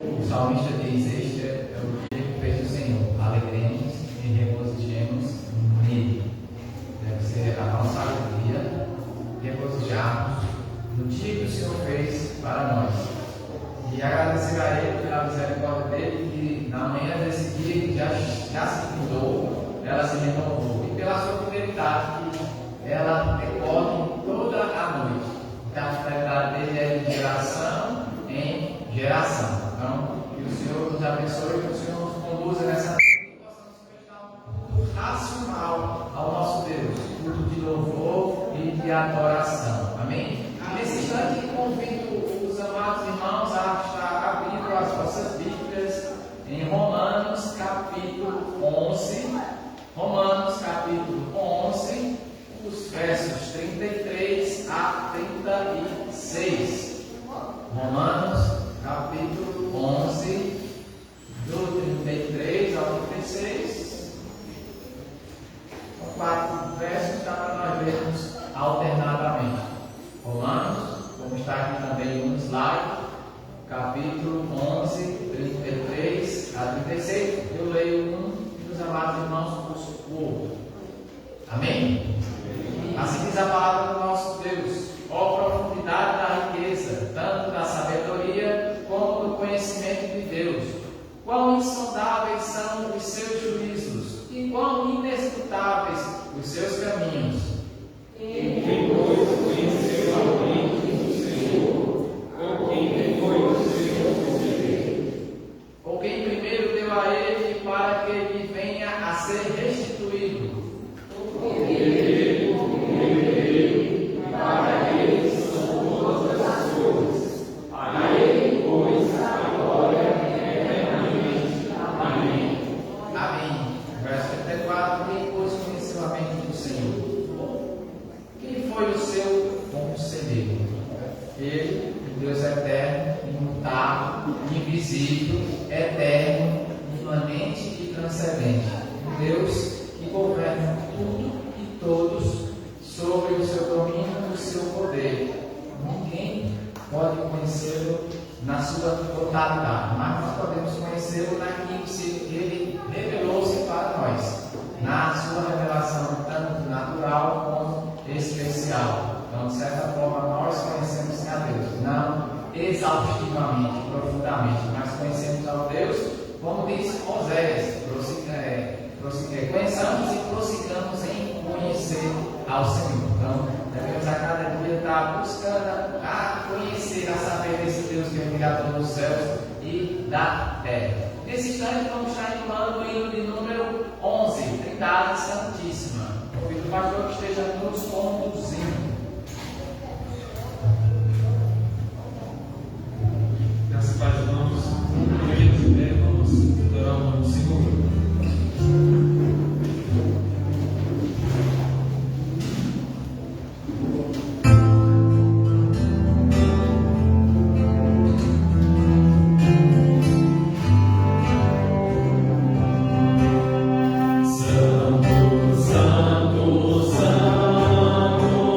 O salmista diz: Este é o dia que fez o Senhor, alegremos e regozijemos nele. Deve ser a nossa alegria regozijarmos no dia que o Senhor fez para nós. E agradecer a Ele pela misericórdia dele, que na manhã desse dia que já se mudou, ela se renovou. E pela sua fidelidade, que ela decorre toda a noite. Porque a fidelidade dele é de geração em geração. Então, que o Senhor nos abençoe, que o Senhor nos conduza nessa noite e possamos prestar um culto racional ao nosso Deus, culto de louvor e de adoração. Amém? Nesse instante, convido os amados irmãos a estar abrindo as vossas Bíblias em Romanos capítulo 11. Romanos capítulo 11, os versos 33 a 36. Romanos capítulo 11, do 33 ao 36. São 4 versos, dá para nós vermos alternadamente. Romanos, como está aqui também no slide, capítulo 11, 33 a 36. Eu leio um e os amados irmãos o outro. Amém? Assim diz a palavra do nosso Deus: ó profundidade da riqueza, tanto da sabedoria como do conhecimento de Deus. Quão insondáveis são os seus juízos, e quão inescrutáveis os seus caminhos. Quem pois conheceu a mente do Senhor, ou quem depois o Senhor conheceu? Ou quem primeiro deu a ele para que ele venha a ser restituído? Para ele são todas as coisas. A ele, pois, a glória eternamente. Amém. Amém. Verso 34. Quem pois conheceu a mente do Senhor? Quem foi o seu conselheiro? Ele, o Deus eterno, imutável, invisível, eterno, imanente e transcendente. O Deus que governa tudo e todos sobre o seu domínio e o seu poder. Ninguém pode conhecê-lo na sua totalidade, mas nós podemos conhecê-lo naquilo que ele revelou-se para nós, na sua revelação tanto natural como especial. Então, de certa forma, nós conhecemos a Deus, não exaustivamente, profundamente, mas conhecemos ao Deus, como diz Oséias, conheçamos e prossigamos em conhecer ao Senhor. Então, devemos a cada dia estar buscando a conhecer, a saber desse Deus que é o Criador dos céus e da terra. Nesse instante, vamos estar entoando o hino de número 11, Trindade Santíssima. Convido o pastor que esteja nos conduzindo. Graças a Deus, irmãos, vamos adorar o nome do Senhor. Santo, Santo, Santo.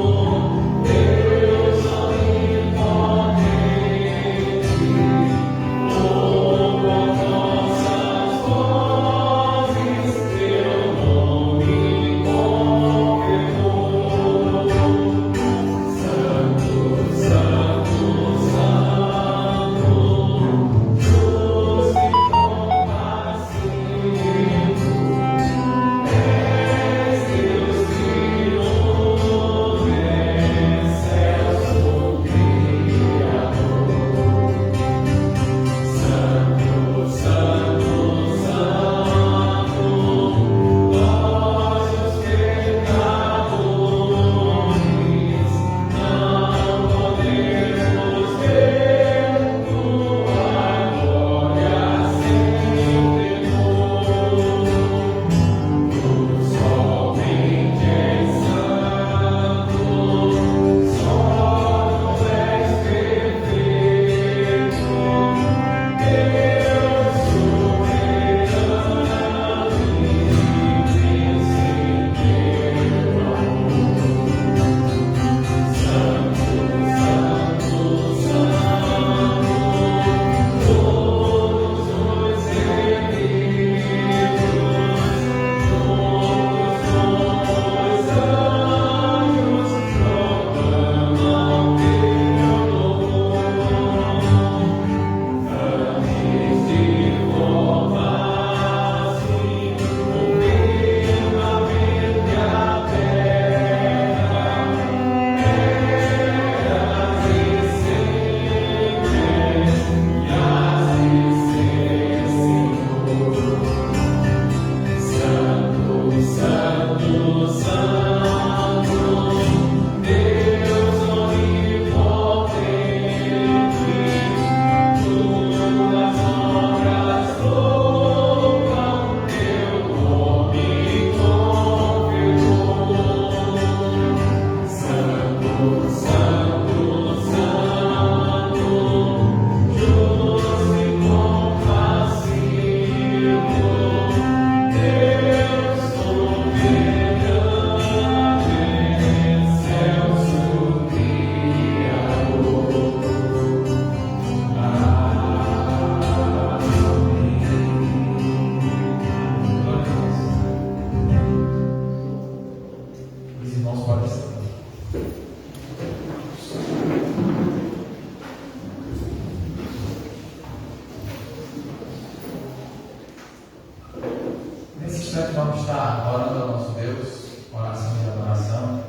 instante vamos estar orando ao nosso Deus, oração e adoração.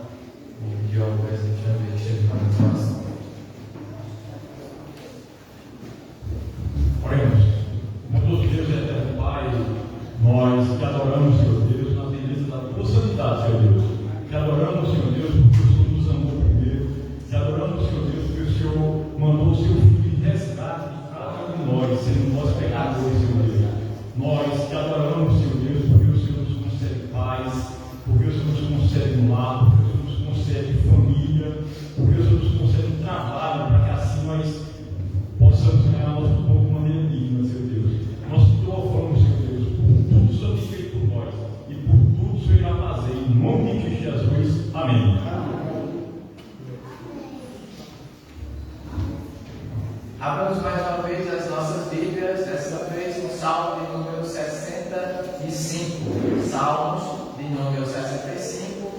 Vou pedir ao presidente André que esteja com a oração. Oremos. Bondoso Deus e eterno Pai, nós te adoramos, Senhor Deus, na beleza da tua santidade, Senhor Deus. Te adoramos, Senhor Deus, porque o Senhor nos amou primeiro. Te adoramos, Senhor Deus, porque o Senhor mandou o seu Filho de resgate de cada um de nós, sendo nós pecadores, Senhor Deus. Nós te adoramos, Senhor Deus, porque o Senhor nos concede paz, porque o Senhor nos concede um lar, porque o Senhor nos concede família, porque o Senhor nos concede um trabalho, para que assim nós possamos ganhar nosso pão de maneira digna, Senhor Deus. Nós te louvamos, Senhor Deus, por tudo que o Senhor tem feito por nós e por tudo que o Senhor irá fazer. Em nome de Jesus. Amém. Abramos mais uma vez as nossas Bíblias, dessa vez no Salmo de número 65. Salmos de número 65,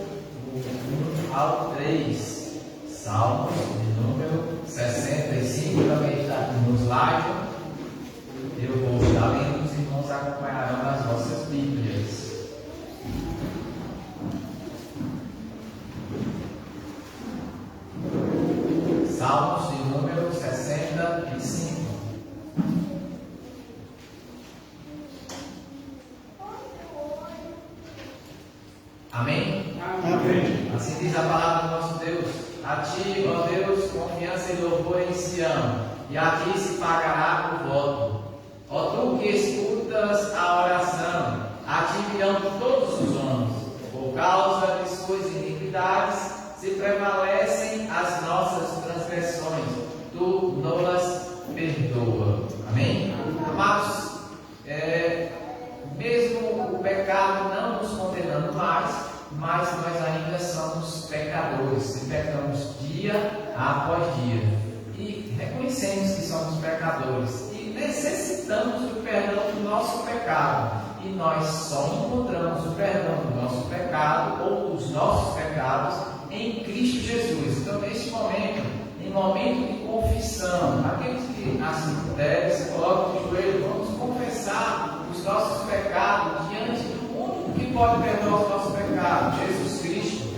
do 1 ao 3. Salmos de número 65, também está aqui no slide. Eu vou estar lendo, os irmãos acompanharão nas vossas Bíblias. Salmos de número 65. Amém? Amém. Assim diz a palavra do nosso Deus. A ti, ó Deus, confiança e louvor em Sião, e a ti se pagará o voto. Ó tu que escutas a oração, a ti virão todos os homens. Por causa de suas iniquidades se prevalecem as nossas transgressões, tu nos perdoa. Amém? Amados, mesmo o pecado não nos condenando mais, mas nós ainda somos pecadores e pecamos dia após dia. E reconhecemos que somos pecadores e necessitamos do perdão do nosso pecado. E nós só encontramos o perdão do nosso pecado ou dos nossos pecados em Cristo Jesus. Então, neste momento, em momento de confissão, aqueles que assim puderem, se colocam no joelho, vamos confessar os nossos pecados diante do único que pode perdoar os nossos pecados, Jesus Cristo,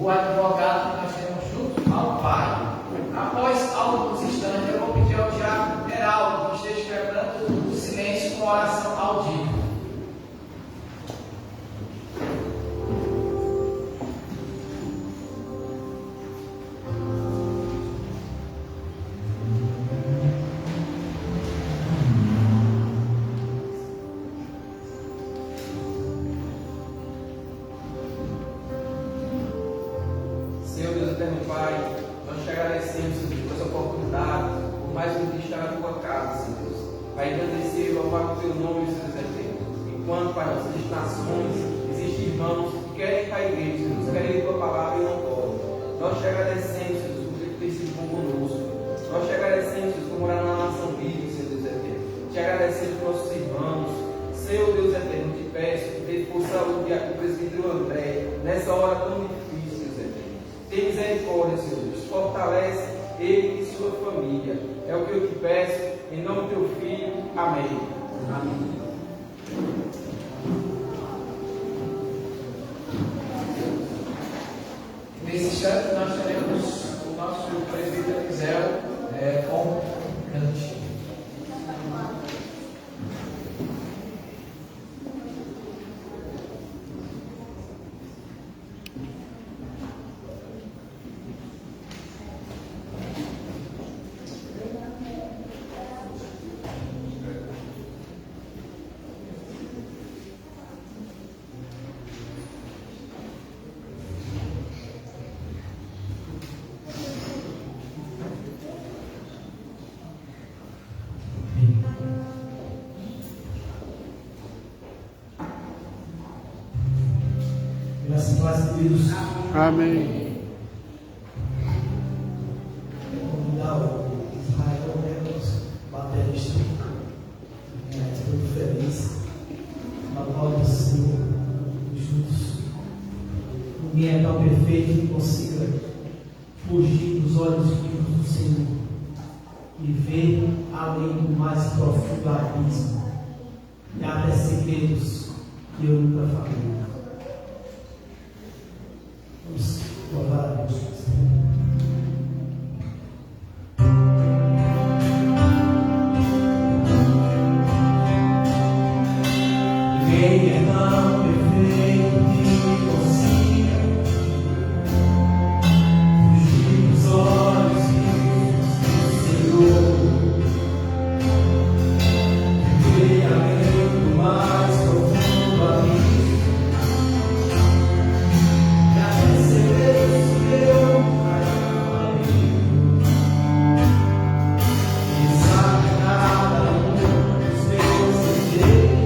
o advogado que nós temos junto ao Pai. Após alguns instantes, eu vou pedir ao diácono Heraldo que esteja quebrando o silêncio com oração audível. Senhor Deus eterno Pai, nós te agradecemos, Senhor, por essa oportunidade, por mais um dia estar na tua casa, Senhor Deus, para engrandecer e louvar o teu nome, Senhor Deus eterno. Enquanto, Pai, nossas existem nações, existem irmãos que querem ir para a igreja, Senhor Deus, querem ir a tua palavra e não podem. Nós te agradecemos, Senhor Deus, por ter sido bom conosco. Nós te agradecemos, Senhor Deus, por morar na nação bíblica, Senhor Deus eterno. Te agradecemos por nossos irmãos. Senhor Deus eterno, te peço que dê força ao presbítero André, nessa hora tão difícil. Tem misericórdia, Senhor Deus. Fortalece ele e sua família. É o que eu te peço, em nome do teu Filho. Amém. Amém. Nesse instante, nós teremos o nosso presbítero Isel com cante. Graças a Deus. Amém. Convidar o Israel, menos baterista, muito feliz, na qual do Senhor, juntos. Ninguém é tão perfeito que consiga fugir dos olhos vivos do Senhor e ver além do mais profundo abismo e até segredos e eu nunca falei. Vamos louvar a Deus. Ninguém é tão perfeito que consiga fugir dos olhos do Senhor. Viver além do mais profundo abismo e a receber o seu amigo. E sabe cada um dos meus desejos.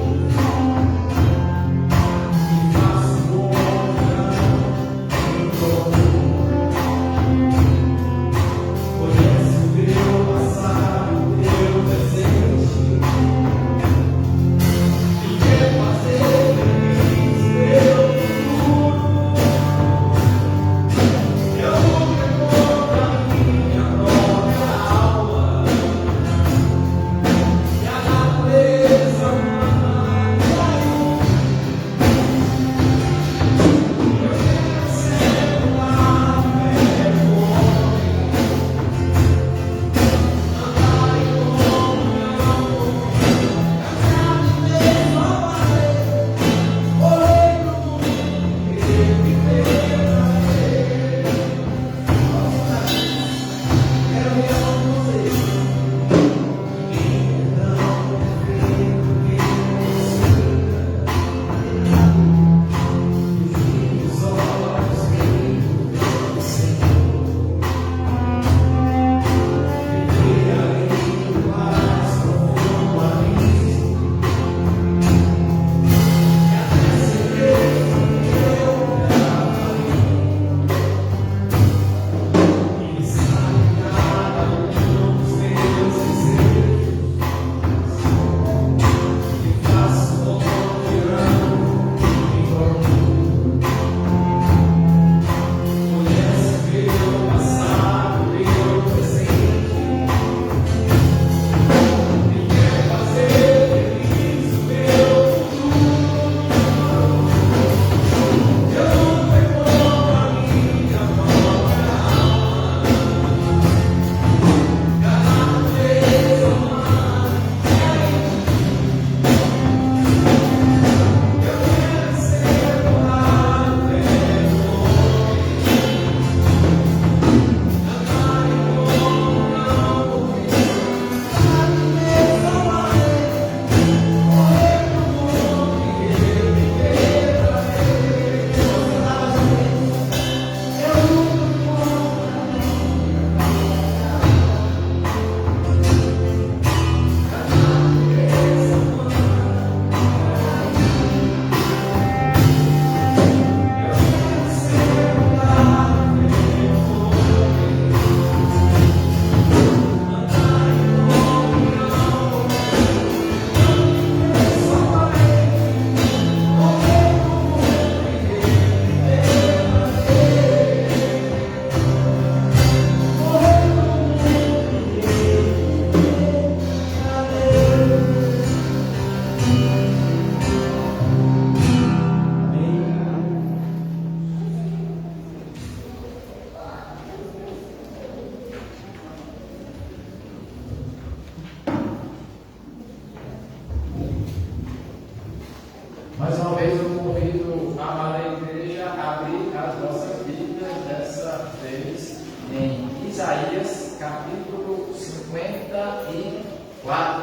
Mais uma vez eu convido a amada igreja a abrir as vossas Bíblias, dessa vez em Isaías, capítulo 54.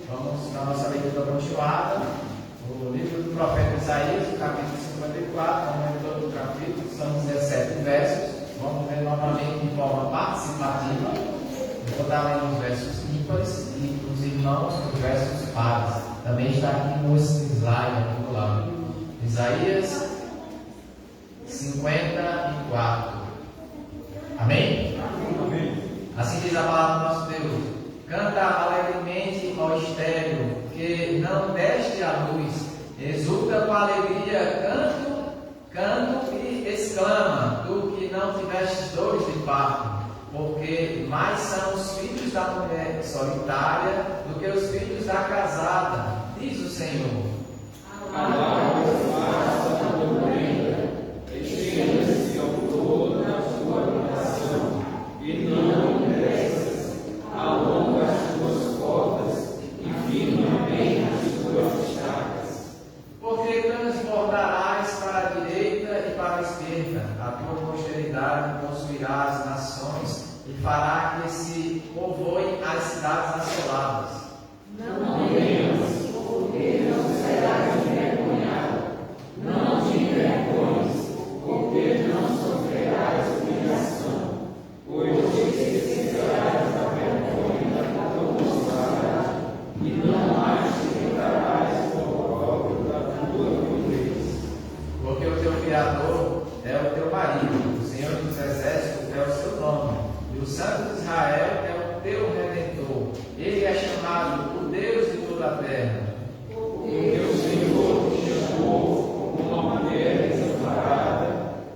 Vamos na nossa leitura continuada, o livro do profeta Isaías, o capítulo 54, vamos ler todo o capítulo, são 17 versos, vamos ler novamente de forma participativa. Eu vou estar lendo os versos ímpares e os irmãos os versos pares. Também está aqui no slide aqui do lado. Isaías 54. Amém? Amém. Assim diz a palavra do nosso Deus: canta alegremente, ó estéreo, que não deste a luz, exulta com alegria, canto e exclama, tu que não tiveste dores de parto. Porque mais são os filhos da mulher solitária do que os filhos da casada, diz o Senhor. Amém. também as tuas chagas. Porque transbordarás para a direita e para a esquerda, a tua posteridade possuirá as nações e fará que se povoem as cidades assoladas. Não temas, porque não serás envergonhado. Não te envergonhes, porque não sofrerás humilhação. Pois te esquecerás da vergonha da tua mocidade, e não mais te lembrarás do óbvio da tua viuvez. Porque o teu Criador é o teu marido, o Senhor dos Exércitos é o seu nome, e o Santo de Israel é o teu Redentor. Ele é chamado o Deus de toda a terra. Porque o Senhor te chamou como uma mulher desamparada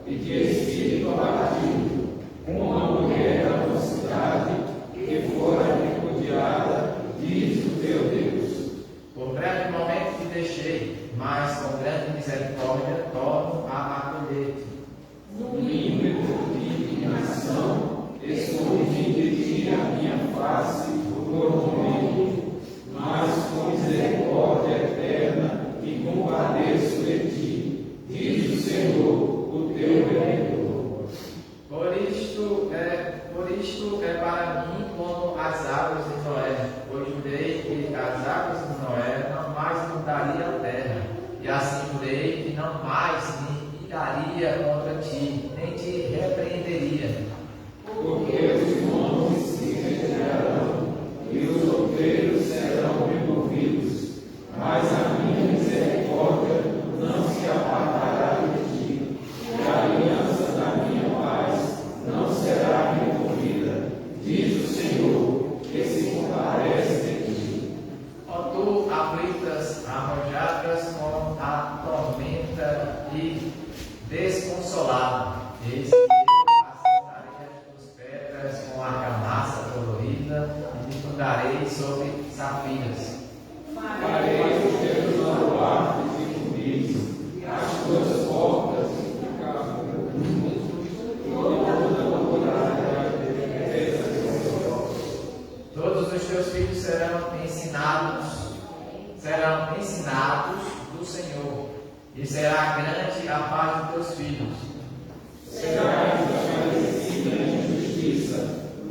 e de espírito abatido, como uma mulher da mocidade que fora repudiada, diz o teu Deus. Por breve momento te deixei, mas com grande misericórdia torno a acolher-te. No ímpeto de indignação, escondi de ti a minha face por um momento, mas com misericórdia eterna me compadeço de ti, diz o Senhor, o teu Redentor. Por isto é para mim como as águas de Noé, pois jurei que as águas de Noé não mais inundariam a terra, e assim jurei que não mais me iraria contra ti, nem te repreenderia. Porque os montes se retirarão e os outeiros serão removidos, mas a minha misericórdia não se apartará de ti, e a aliança da minha paz não será removida, diz o Senhor, que se compadece de ti. Ó tu aflitas, arrojadas com a tormenta e desconsolado, eis que eu assentarei as tuas pedras com argamassa colorida e te fundarei sobre safiras. Farei os teus baluartes de rubis, as tuas portas de Todos os teus filhos serão ensinados do Senhor, e será grande a paz de teus filhos. serás esclarecida em justiça,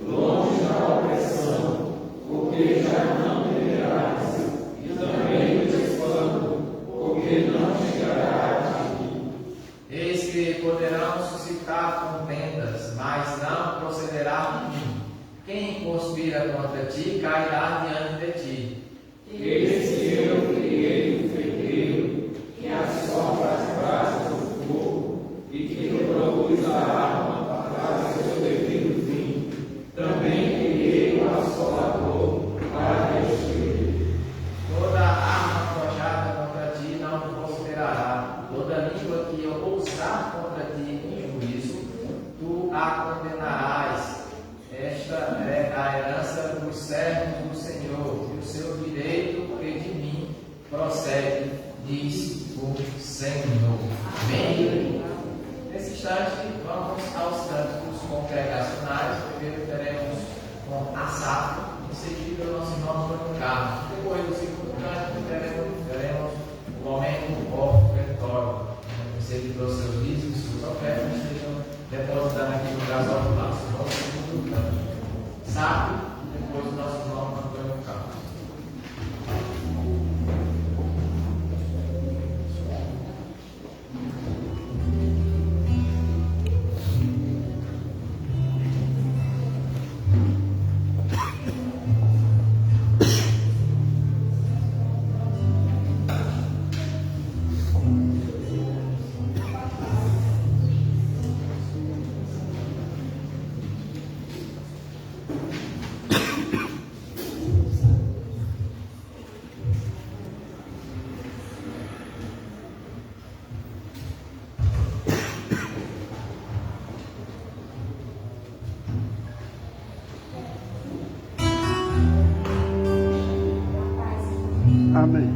longe da opressão, porque já não temerás, e também do espanto, porque não chegará a ti. Eis que poderão suscitar contendas, mas não procederá de mim. Quem conspira contra ti cairá diante de ti. Eis que eu criei o ferreiro, que assopra as brasas do fogo, e que produz a arma para o seu devido fim. Também criei o assolador para destruir. Toda arma forjada contra ti não prosperará. Toda língua que ousar contra ti em juízo, tu a condenarás. Esta é a herança dos servos do Senhor, e o seu direito que de mim procede, diz o Senhor. Amém? Nesse instante, vamos aos cânticos congregacionais. Primeiro teremos com Asaf, em seguida o nosso irmão Antônio Carlos. Depois do segundo cântico, teremos o momento ofertório. Você que trouxe seus dízimos, suas ofertas, estejam depositando aqui no casal do laço. Vamos ao segundo cântico. Sabe, depois o nosso irmão Antônio Carlos. Amém.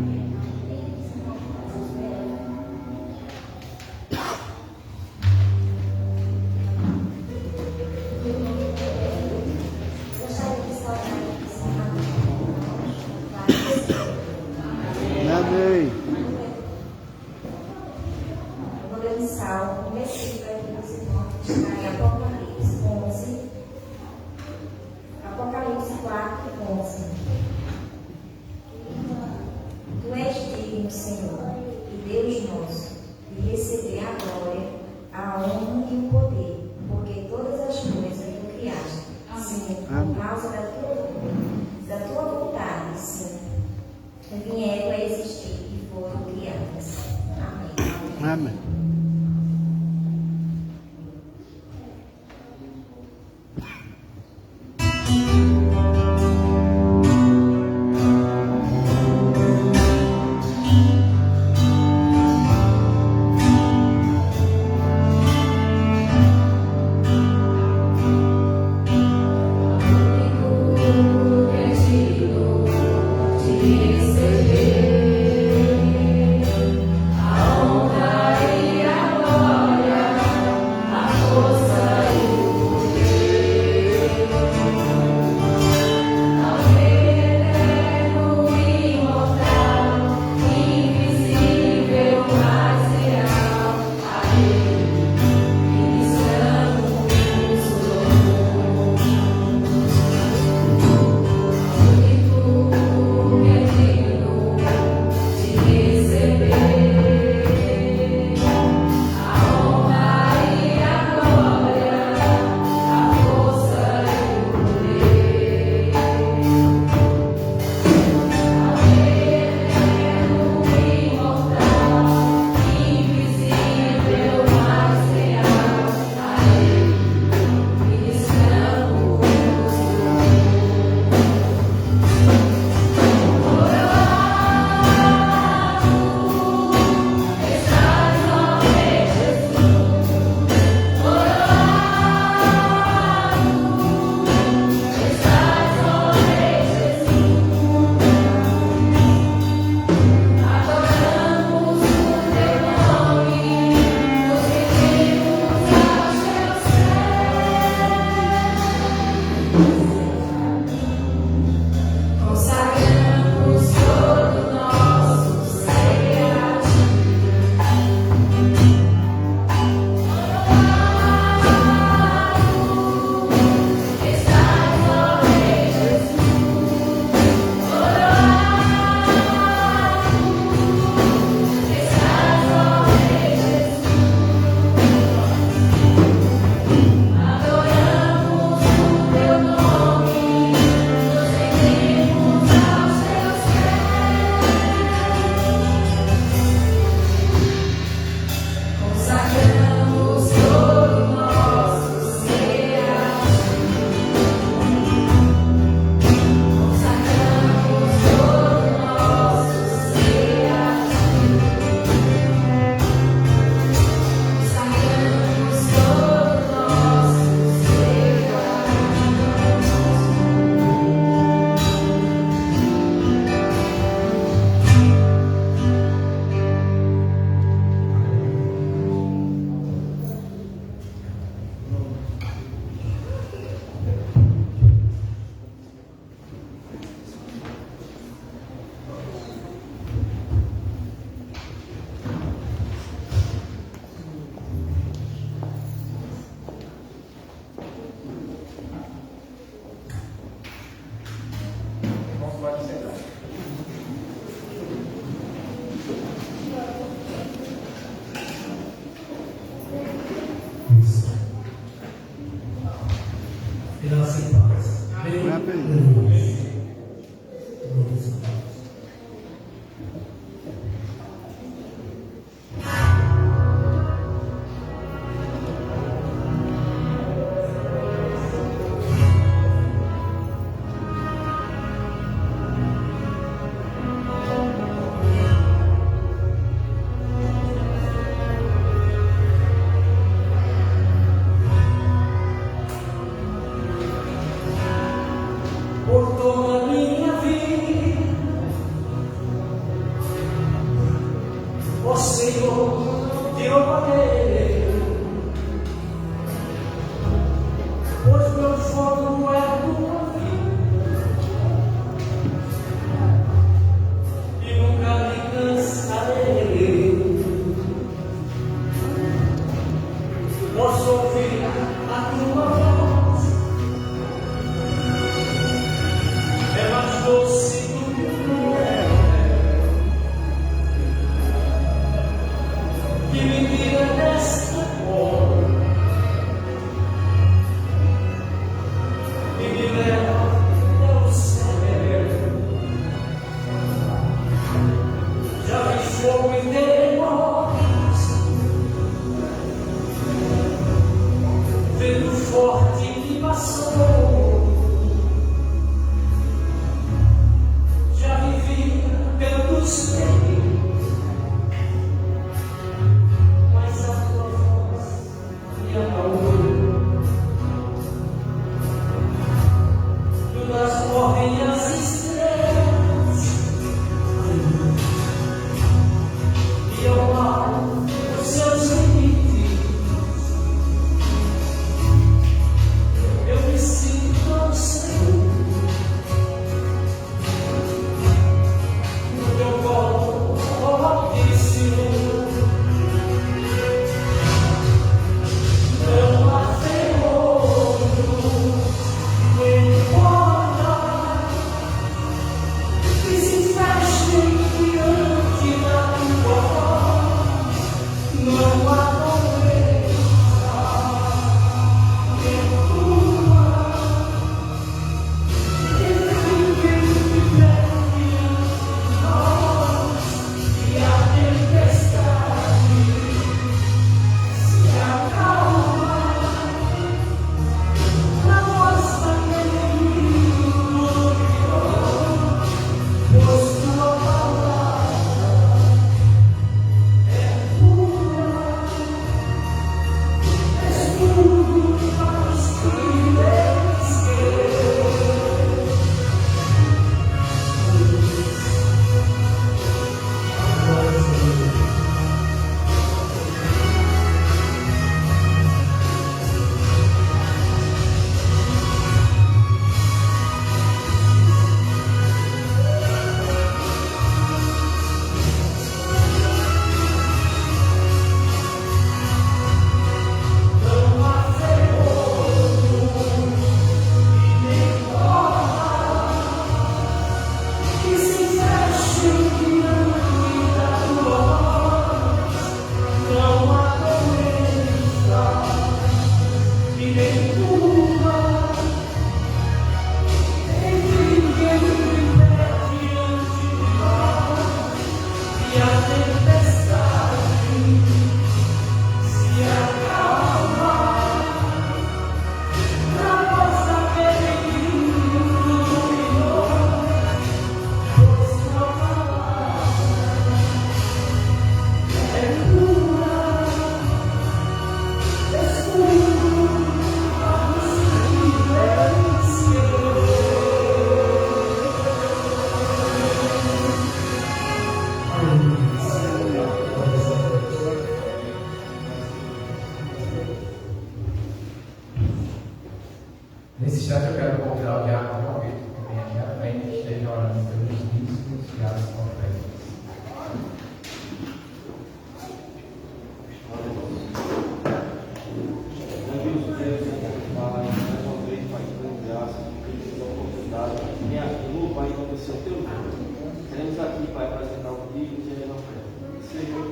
Gostaria de saudar Amém. Eu vou ler um salmo, um versículo aqui para os irmãos, que está em Apocalipse 11. Apocalipse 4, 11. Tu és digno, Senhor, e Deus nosso, de receber a glória, a honra e o poder, porque todas as coisas tu criaste, Senhor, por causa da tua vontade, Senhor, vieram a existir e foram criadas. Amém. Amém. Graça e paz. Amém. Por toda a minha vida, ó Senhor, te louvarei, pois meu fogo é tua vida, e nunca me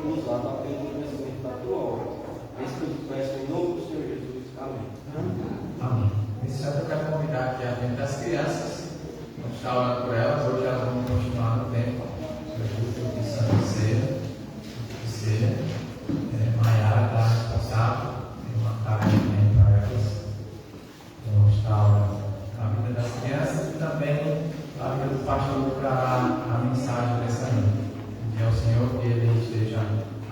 usado apenas no conhecimento natural. É isso que eu peço em nome do Senhor Jesus. Amém. Amém. Nesse momento eu quero convidar aqui a frente das crianças. Vamos estar orando por elas. Hoje elas vão continuar no tempo. Maiara está responsável. Tem uma tarefa para elas. Vamos estar orando na vida das crianças e também a vida do pastor para a mensagem dessa noite. Que é o Senhor que Ele esteja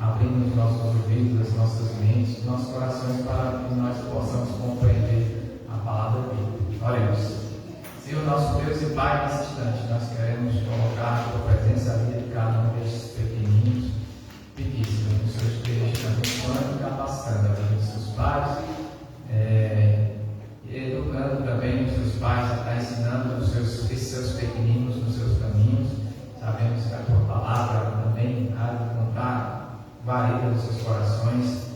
abrindo os nossos ouvidos, as nossas mentes, os nossos corações para que nós possamos compreender a palavra dele. Oremos. Senhor nosso Deus e Pai, nesse instante nós queremos colocar a tua presença ali de cada um destes pequeninos. Pedir, Senhor, que o Senhor esteja abençoando e capacitando a vida dos seus pais, educando também os seus pais a estar ensinando esses seus pequeninos nos seus caminhos. Sabemos que a tua palavra também há de contar guarida nos seus corações,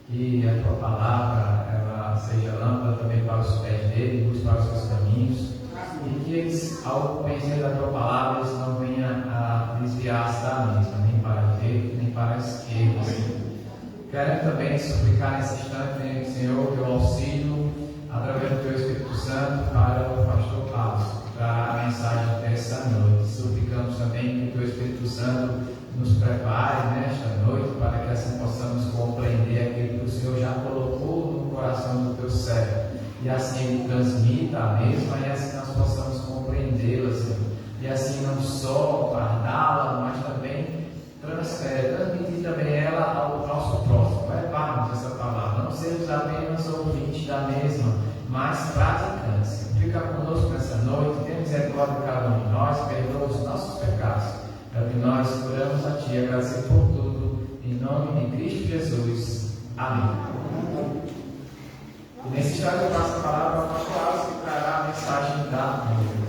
que a tua palavra ela seja lâmpada também para os pés dele, luz para os seus caminhos, e que eles, ao conhecer da tua palavra, eles não venham a desviar-se da mesma, nem para a direita, nem para a esquerda, Senhor. Quero também suplicar nesse instante, Senhor, o teu auxílio através do teu Espírito Santo para o pastor Carlos, para a mensagem dessa noite. Suplicamos também que o teu Espírito Santo nos prepare nesta noite para que assim possamos compreender aquilo que o Senhor já colocou no coração do teu servo, e assim ele transmita a mesma, e assim nós possamos compreendê-la, Senhor, e assim não só guardá-la, mas também transmitir também ela ao nosso próximo. Levarmos essa palavra, não sermos apenas ouvintes da mesma, mas praticantes. Fica conosco nessa noite, tenha misericórdia de cada um de nós, perdoa os nossos pecados. É o que nós oramos a Ti, agradecer por tudo, em nome de Cristo Jesus. Amém. E nesse instante eu passo a palavra ao pastor Carlos, que trará a mensagem da noite.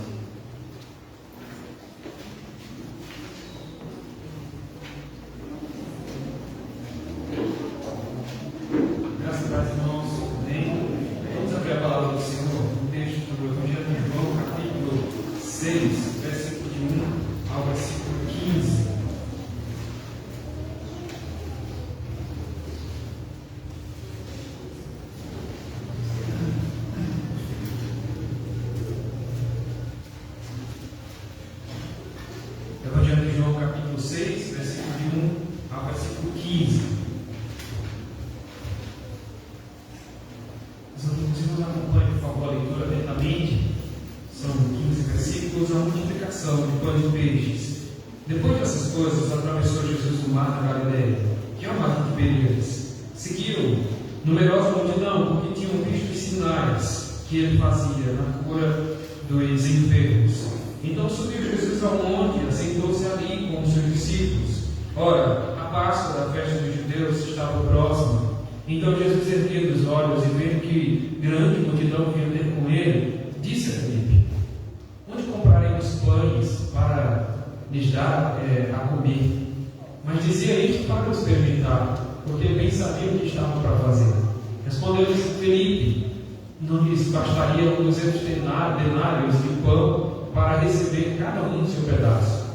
Graças a Deus, irmãos. Amém. Vamos abrir a palavra do Senhor, um texto do Evangelho de João, capítulo 6, versículo de 1 ao versículo 15. Evangelho de João, capítulo 6, versículo de 1 ao versículo 15. Os irmãos acompanhem, por favor, a leitura atentamente. São 15 versículos, a multiplicação de pães e peixes. Depois dessas coisas, atravessou Jesus o mar da Galileia, que é o mar de Tiberíades. Seguiu numerosa multidão, porque tinham visto os sinais que ele fazia na cura dos enfermos. Então subiu Jesus ao monte e assentou-se ali com os seus discípulos. Ora, a Páscoa da festa dos judeus estava próxima. Então Jesus, erguendo os olhos e vendo que grande multidão vinha ter com ele, disse a Filipe: onde compraremos pães para lhes dar a comer? Mas dizia isto para os experimentar, porque bem sabia o que estavam para fazer. Respondeu-lhes Filipe: não lhes bastariam 200 denários de pão para receber cada um o seu pedaço?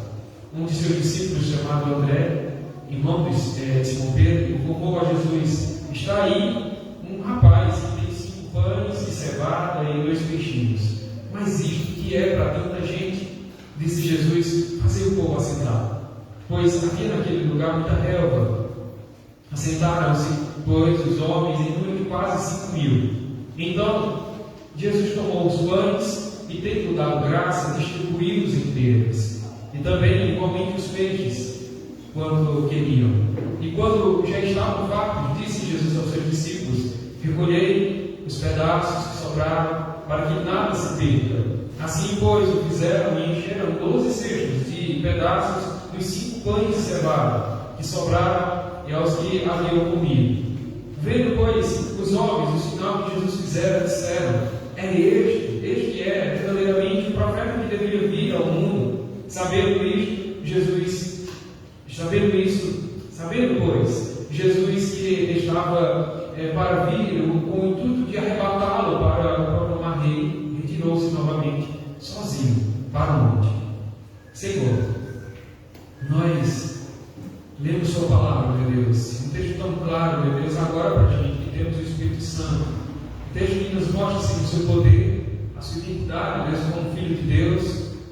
Um de seus discípulos, chamado André, irmão de Simão Pedro, informou a Jesus: está aí um rapaz que tem 5 pães de cevada e 2 peixinhos. Mas isto que é para tanta gente? Disse Jesus: fazei o povo assentar. Pois havia naquele lugar muita relva. Assentaram-se, pois, os homens em número de quase 5.000. Então Jesus tomou os pães e, tendo dado graça, distribuiu-os inteiros. E também igualmente os peixes, quando queriam. E quando já estavam fartos, disse Jesus aos seus discípulos: recolhei os pedaços que sobraram, para que nada se perca. Assim, pois, o fizeram e encheram 12 cestos de pedaços dos 5 pães de cevada que sobraram e aos que haviam comido. Vendo, pois, os homens o sinal que Jesus fizera, disseram: é este é verdadeiramente o profeta que deveria vir ao mundo. Sabendo, pois, Jesus que estava para vir com o intuito de arrebatá-lo para proclamar rei, retirou-se novamente, sozinho, para o monte. Senhor, lemos Sua palavra, meu Deus. Um texto tão claro, meu Deus, agora para a gente que temos o Espírito Santo. Um texto que nos mostra assim, o seu poder, a sua identidade, meu Deus, como Filho de Deus,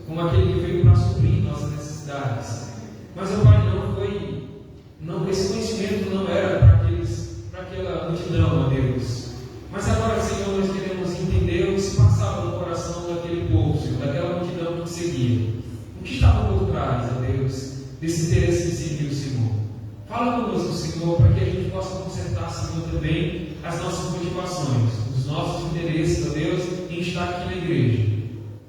como aquele que veio para suprir nossas necessidades. Mas, meu Pai, esse conhecimento não era para aquela multidão, meu Deus. Mas agora, Senhor, nós queremos entender o que se passava no coração daquele povo, Senhor, daquela multidão que te seguia. O que estava por trás, ó Deus, desse interesse de seguir o Senhor? Fala conosco, Senhor, para que a gente possa consertar, Senhor, também as nossas motivações, os nossos interesses, ó Deus, em estar aqui na igreja.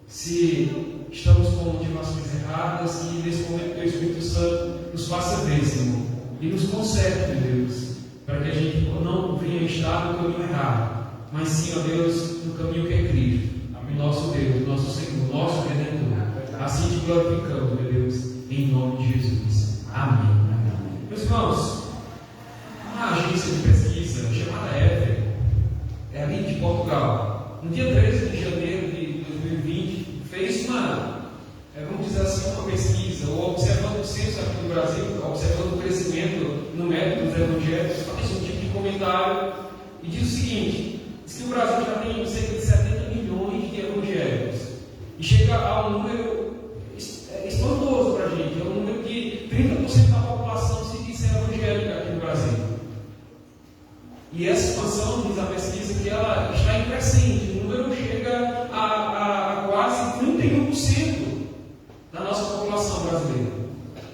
Se estamos com motivações erradas, e nesse momento que o Espírito Santo nos faça ver, Senhor, e nos conserte, meu Deus, para que a gente não venha estar no caminho errado, mas sim, ó Deus, no caminho que é Cristo, o nosso Deus, nosso Senhor, nosso Redentor. Assim te glorificamos, meu Deus, em nome de Jesus. Amém. Meus irmãos, uma agência de pesquisa chamada EFE, é ali de Portugal, no dia 13 de janeiro de 2020, fez vamos dizer assim, uma pesquisa, ou observando o censo aqui no Brasil, observando o crescimento numérico dos evangélicos, faz um tipo de comentário e diz o seguinte: diz que o Brasil já tem cerca de 70 milhões de evangélicos e chega a um número espantoso para a gente, é um número que 30% da população se diz ser evangélica aqui no Brasil. E essa expansão, diz a pesquisa, que ela está em crescente, o número chega a quase 31% da nossa população brasileira.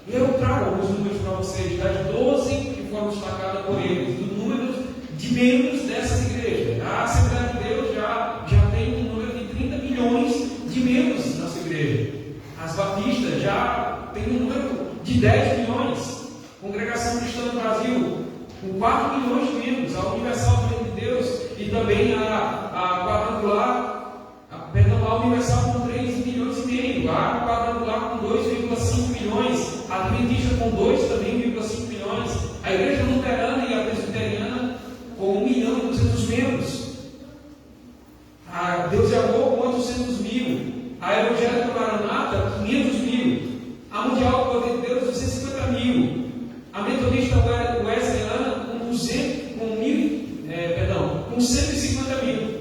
E eu trago alguns números para vocês, das 12 que foram destacadas por eles, do número de membros dessas igrejas. A Assembleia de Deus já tem um número de 30 milhões de membros na nossa igreja. As Batistas já tem um número de 10 milhões. Congregação Cristã no Brasil, com 4 milhões de membros. A Universal de Deus e também a Quadrangular, a Universal com 3 milhões e meio, a Quadrangular com 2,5 milhões, a Adventista com 2,5 milhões, a Igreja Luterana e a Presbiteriana com 1 milhão e 200 membros, a Deus e Amor com 800 mil, a Evangélica Maranata 500 mil, a Mundial do Poder de Deus 250 mil, a Metodista Wesleyana com 150 mil.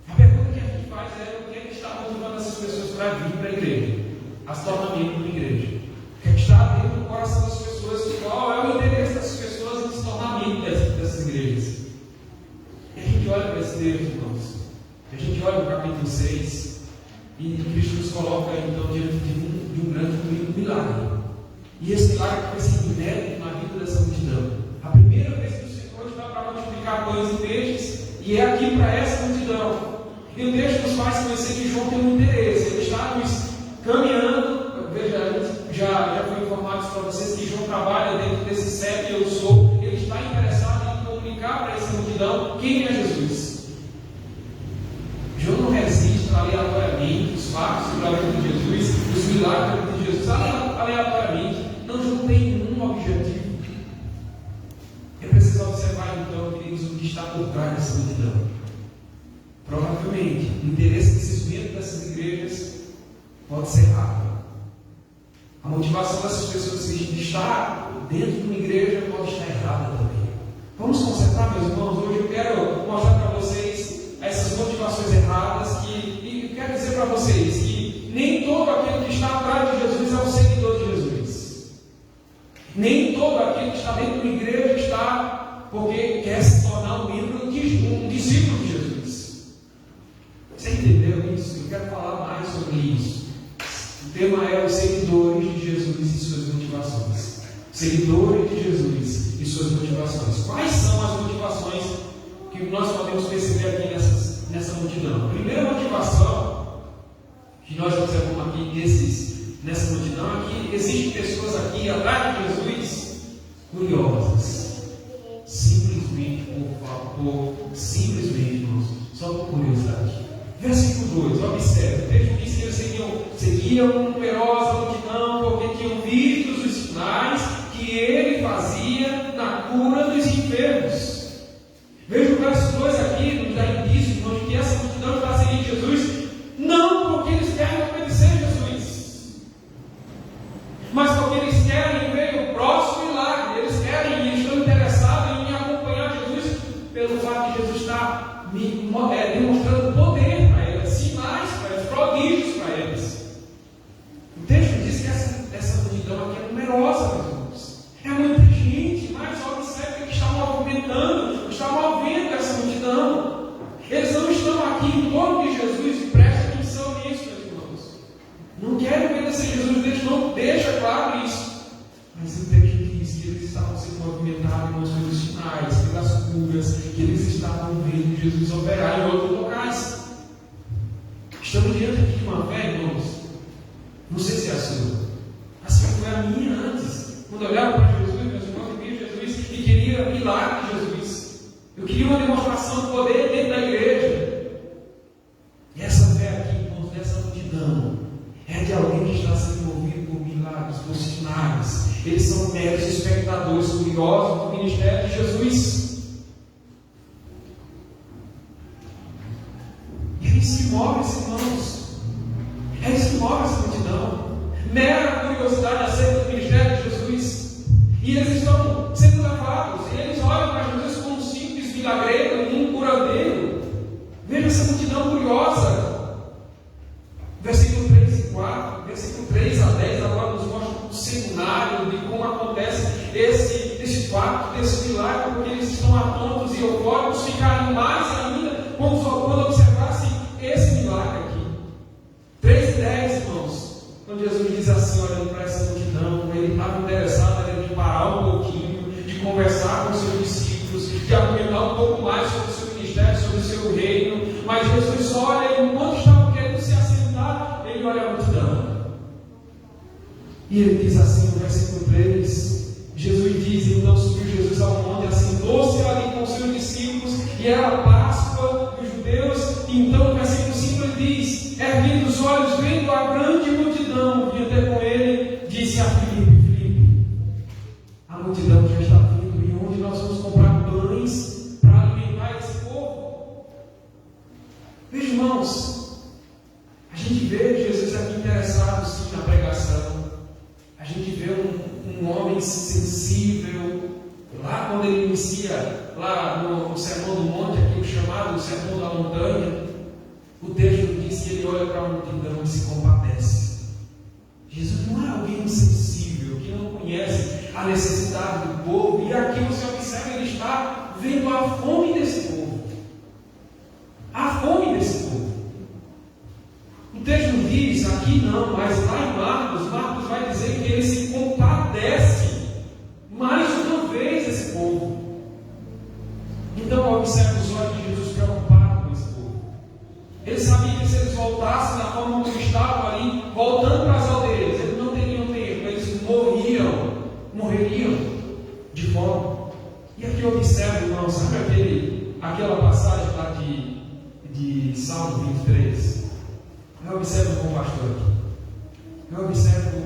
A pergunta que a gente faz é: o que é que está motivando essas pessoas para vir para a igreja, a se tornar membro da igreja? O que é que está dentro do coração das pessoas? Qual é o interesse dessas pessoas em se tornar membro dessas igrejas? E a gente olha para esse texto, irmãos, a gente olha para o capítulo 6 e Cristo nos coloca então diante de um grande milagre. E esse milagre vai ser inédito na vida dessa multidão. A primeira vez que o Senhor está para multiplicar pães e peixes, e é aqui para essa multidão. E o texto nos faz conhecer que João tem um interesse. Ele está nos caminhando. Veja, já foi informado para vocês que João trabalha dentro desse CEP Eu Sou. Ele está interessado em comunicar para essa multidão quem é Jesus. João não registra aleatoriamente os fatos da vida de Jesus, os milagres da vida de Jesus aleatoriamente. Não, João tem nenhum objetivo. É preciso observar então, queridos, o que está por trás dessa multidão. Provavelmente, o interesse desses membros dessas igrejas pode ser errado. A motivação dessas pessoas de estar dentro de uma igreja pode estar errada também. Vamos consertar, meus irmãos. Hoje eu quero mostrar para vocês essas motivações erradas e quero dizer para vocês que nem todo aquele que está atrás de Jesus é um seguidor de Jesus. Nem todo aquele que está dentro de uma igreja está porque quer se tornar um discípulo de Jesus. Você entendeu isso? Eu quero falar mais sobre isso. O tema é os seguidores de Jesus e suas motivações. Seguidores de Jesus e suas motivações. Quais são as motivações que nós podemos perceber aqui nessa multidão? A primeira motivação que nós observamos aqui nessa multidão é que existem pessoas aqui atrás de Jesus curiosas. Simplesmente simplesmente, irmãos, só por curiosidade. Versículo 2, observe, o texto diz que eles seguiam numerosa multidão porque tinham visto os sinais que ele fazia na cura dos enfermos. Veja o verso 2 aqui, nos dá indício de que essa multidão está seguindo Jesus, não porque eles querem obedecer Jesus, mas porque eles querem ver demonstrando poder para eles, sinais para eles, prodígios para eles. O texto diz que essa multidão aqui é numerosa, meus irmãos. É muita gente, mas observe que está movimentando, está movendo essa multidão. Eles não estão aqui em torno de Jesus, e preste atenção nisso, meus irmãos. Não querem obedecer Jesus, não deixa claro isso. Mas o texto diz que eles estavam sendo movimentados pelos sinais, pelas curas, que eles estavam vendo Jesus operar em outros locais. Estamos diante aqui de uma fé, irmãos. Não sei se é a sua. Assim foi a minha antes. Quando eu olhava para Jesus, meus irmãos, eu via Jesus e queria milagre de Jesus. Eu queria uma demonstração de poder dentro da igreja. E essa fé aqui, irmãos, dessa multidão, é de alguém que está sendo movido por milagres, por sinais. Eles são meros espectadores curiosos do ministério de Jesus. E eles se movem, irmãos. Eles se movem essa multidão. Mera curiosidade acerca do ministério de Jesus. E eles estão sendo levados. E eles olham para Jesus como um simples milagreiro, um curandeiro. Veja essa multidão curiosa. Versículo 3 e 4, versículo 3 a 10, agora nos mostra o cenário de como acontece esse fato, desse milagre, porque eles estão atônitos e eufóricos, ficariam mais ainda quando observassem esse milagre aqui. 3 e 10, irmãos, quando Jesus diz assim, olhando para essa multidão, ele estava interessado em parar um pouquinho, de conversar com os seus discípulos, de argumentar um pouco mais sobre o seu ministério, sobre o seu reino, mas Jesus olha e enquanto estava querendo se assentar, ele olha a multidão. E ele diz assim no versículo 3, Jesus diz, então subiu Jesus ao monte, assentou-se ali com os seus discípulos, e era a Páscoa dos judeus, e então no versículo 5 ele diz, erguendo os olhos, vendo a grande multidão, vinha até com ele, disse a Filipe, a multidão já está vindo, e onde nós vamos comprar pães para alimentar esse povo? Veja, irmãos, a gente vê Jesus aqui interessado sim na pregação. A gente vê um homem sensível, lá quando ele inicia, lá no Sermão do Monte, aqui o chamado Sermão da Montanha, o texto diz que ele olha para a multidão e se compadece. Jesus não é alguém insensível, que não conhece a necessidade do povo, e aqui você observa, ele está vendo a fome desse povo. A fome desse povo. O texto diz, aqui não, mas lá em Marcos vai dizer que ele se compadece mais uma vez esse povo. Então observe os olhos de Jesus preocupado com esse povo. Ele sabia que se eles voltassem da forma como estavam ali, voltando para as aldeias, eles não teriam tempo, eles morreriam de fome. E aqui observe, irmão, sabe aquela passagem lá de Salmo 23? Eu observo como pastor aqui. Eu observo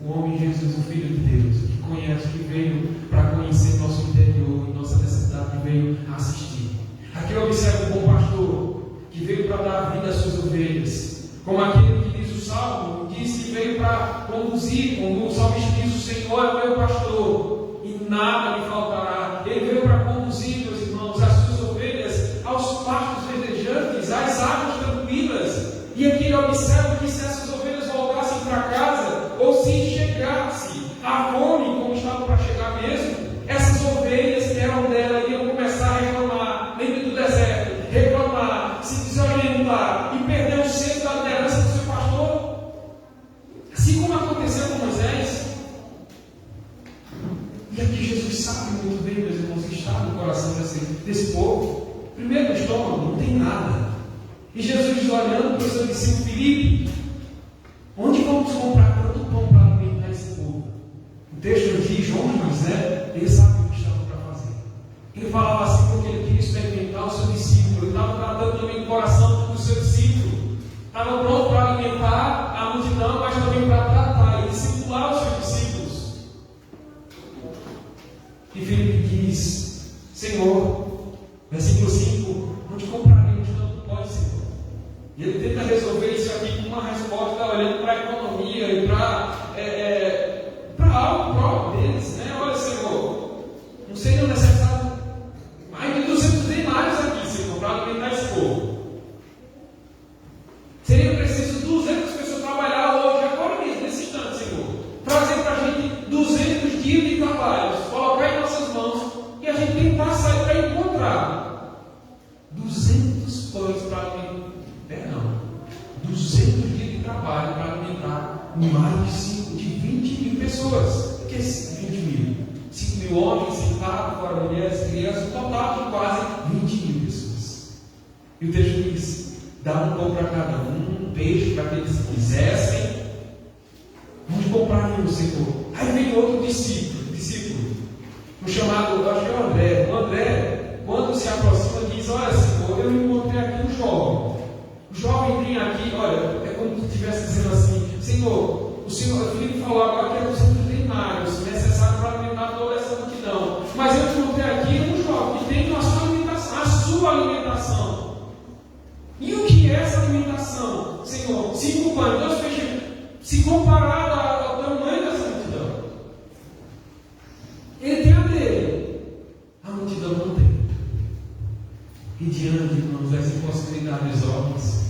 o homem Jesus, o Filho de Deus, que conhece, que veio para conhecer nosso interior e nossa necessidade, que veio assistir. Aqui eu observo como pastor, que veio para dar vida às suas ovelhas. Como aquele que diz o Salmo, diz que veio para conduzir, como o salmista diz, o Senhor é o meu pastor, e nada me faltará. Ele veio para conduzir, meus irmãos, as suas ovelhas aos pastos verdejantes, às águas tranquilas. E aqui ele observa que se essas ovelhas voltassem para casa, ou se chegasse a fome, como estavam para chegar mesmo, essas ovelhas que eram dela iam começar a reclamar, dentro do deserto, reclamar, se desorientar e perder o centro da liderança do seu pastor. Assim como aconteceu com Moisés. E aqui Jesus sabe muito bem, meus irmãos, que está no coração desse povo. Primeiro, no estômago, não tem nada. E Jesus olhando para o seu discípulo Filipe, onde vamos comprar tanto pão para alimentar esse povo? O texto diz, Jonas, né? Ele sabe o que estava para fazer. Ele falava assim porque ele queria experimentar o seu discípulo. Ele estava tratando também o coração do seu discípulo. Estava pronto para alimentar a multidão, mas também para tratar e discipular os seus discípulos. E Filipe diz, Senhor, versículo 5, onde compraremos tanto pão, Senhor? E ele tenta resolver isso aqui com uma pessoas. Por que 20 mil? 5 mil homens, 5 fora mulheres, crianças, um total de quase 20 mil pessoas. E o texto diz: dá um pão para cada um peixe para aqueles que quisessem. Onde comprariam, Senhor? Aí vem outro discípulo, o chamado, eu acho que é o André. O André, quando se aproxima, diz: olha, Senhor, eu encontrei aqui um jovem. O jovem vem aqui, olha, é como se estivesse dizendo assim: Senhor, o Filipe falou agora que é 200 denários necessário para alimentar toda essa multidão. Mas eu encontrei aqui um jovem que tem a sua alimentação. E o que é essa alimentação, Senhor? 5 pães, 2 peixes, se comparado ao tamanho dessa multidão. Ele tem a dele, a multidão não tem. E diante, irmãos, das impossibilidades óbvias,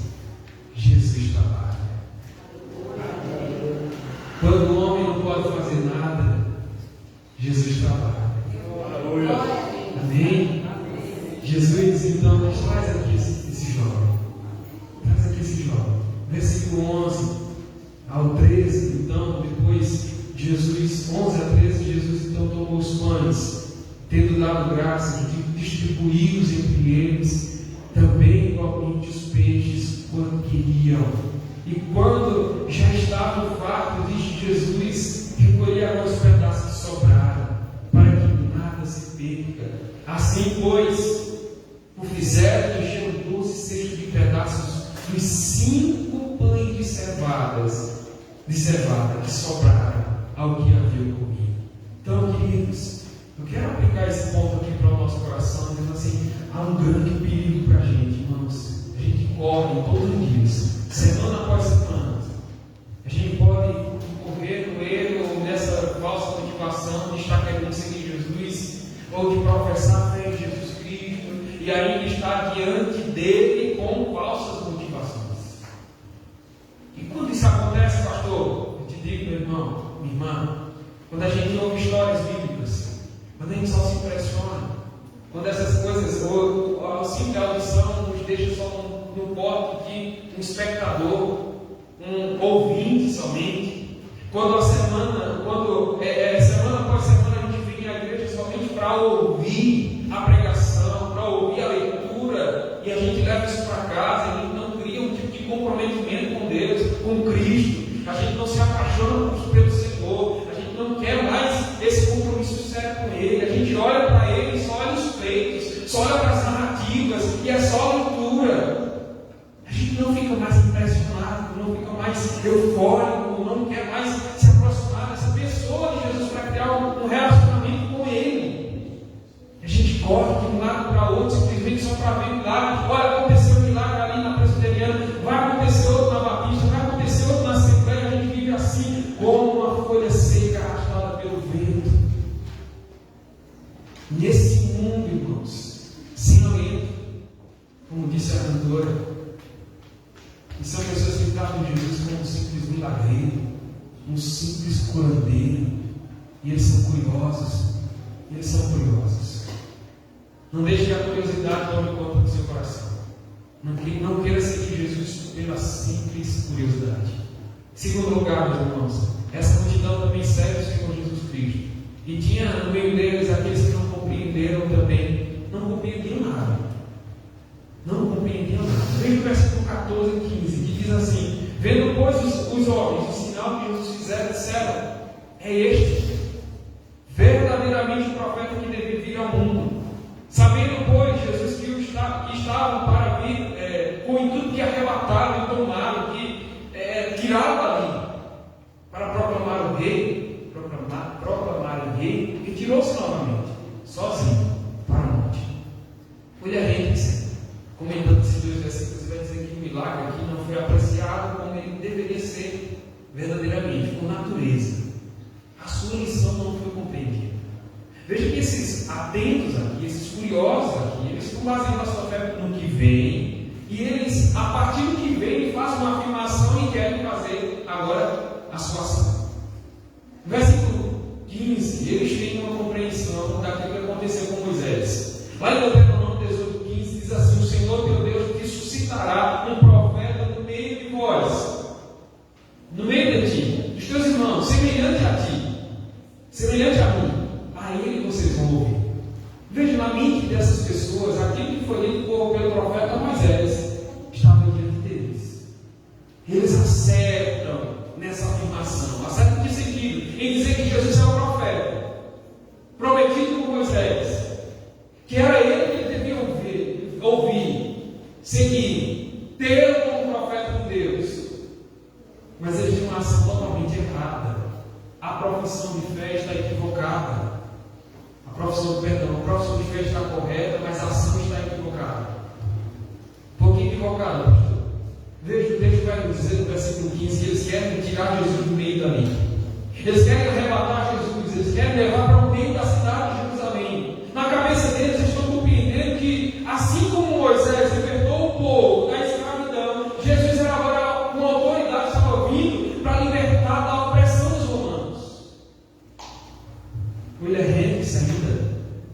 Jesus trabalha. Quando o homem não pode fazer nada, Jesus trabalha. Amém? Jesus, então, traz aqui esse jovem. Traz aqui esse jovem. Versículo 11 ao 13. Então, depois, Jesus, 11 a 13, Jesus então tomou os pães, tendo dado graça, distribuí-os entre eles, também igualmente os peixes, quanto queriam. E quando já estavam fartos, disse Jesus: recolhi agora os pedaços que sobraram, para que nada se perca. Assim, pois, o fizeram, encheram 12 cestos de pedaços dos 5 pães de cevada que sobraram ao que havia comido. Então, queridos, eu quero aplicar esse ponto aqui para o nosso coração, dizendo assim: há um grande perigo para a gente, irmãos. A gente corre todos os dias, semana após semana. A gente pode correr no erro ou nessa falsa motivação de estar querendo seguir Jesus, ou de professar a fé em Jesus Cristo, e ainda estar diante dele com falsas motivações. E quando isso acontece, pastor, eu te digo, meu irmão, minha irmã, quando a gente ouve histórias bíblicas, quando a gente só se impressiona, quando essas coisas, ou a simples audição nos deixa só no porte de um espectador, um ouvinte somente, quando semana após semana a gente vem à igreja somente para ouvir a pregação, para ouvir a leitura, e a gente leva isso para casa, a gente não cria um tipo de comprometimento com Deus, com Cristo, a gente não se apaixona pelo Senhor, a gente não quer mais esse compromisso sério com Ele, a gente olha para Ele, só olha os feitos, só olha para as narrativas, e é só leitura. A gente não fica mais impressionado, não fica mais eufórico, não quer mais se aproximar dessa pessoa de Jesus para criar um relacionamento com Ele. A gente corre de um lado para outro, simplesmente só para ver milagre. Olha, aconteceu um milagre ali na Presbiteriana, vai acontecer outro na Batista, vai acontecer outro na Assembleia. A gente vive assim, como uma folha seca arrastada pelo vento. Nesse mundo, irmãos, sem alento, como disse a cantora, e são pessoas que tratam Jesus como um simples milagreiro, um simples curandeiro, e eles são curiosos, Não deixe que a curiosidade tome conta do seu coração. Não queira seguir Jesus pela simples curiosidade. Segundo lugar, meus irmãos, essa multidão também segue o Senhor Jesus Cristo. E tinha no meio deles aqueles que não compreenderam também, não compreendiam nada. Veja o versículo 14 e 15, que diz assim: vendo, pois, os homens o sinal que Jesus fizeram, disseram: é este, verdadeiramente o profeta que deve vir ao mundo. Sabendo, pois, Jesus que estavam para vir com o intuito de arrebatá-lo e tomá-lo, de tirá-lo ali, para proclamar o rei, retirou-se novamente, sozinho, para o monte. Olha a gente, comentando esses 2 versículos, vai dizer que o milagre aqui não foi apreciado como ele deveria ser verdadeiramente, por natureza. A sua lição não foi compreendida. Veja que esses atentos aqui, esses curiosos aqui, eles ficam baseando a sua fé no que vem, e eles, a partir do que vem, fazem uma afirmação e querem fazer agora a sua ação. No versículo 15, eles têm uma compreensão daquilo que aconteceu com Moisés. Lá em Deuteronômio 18:15 diz assim: o Senhor teu Deus te suscitará um profeta no meio de vós, no meio de ti, dos teus irmãos, semelhante a ti. semelhante a mim, a ele vocês vão ouvir. Veja na mente dessas pessoas, aquilo que foi dito pelo profeta Moisés, estava diante deles. Eles acertam nessa afirmação, acertam de sentido, em dizer que Jesus é o profeta, prometido por Moisés, que era ele que ele devia ouvir, seguir, ter como profeta de Deus. Mas eles tinham uma ação totalmente errada. A profissão de fé está equivocada. A profissão de fé está correta, mas a ação está equivocada. Por que equivocada, pastor? Veja, o texto vai nos dizer no versículo 15 que eles querem tirar Jesus do meio dali. Eles querem arrebatar Jesus, eles querem levar para o meio da cidade de Jerusalém. Na cabeça deles, eles estão compreendendo que, assim como Moisés libertou o povo da escravidão, Jesus era agora uma autoridade, estava vindo para libertar da opressão dos romanos. William Hendricks ainda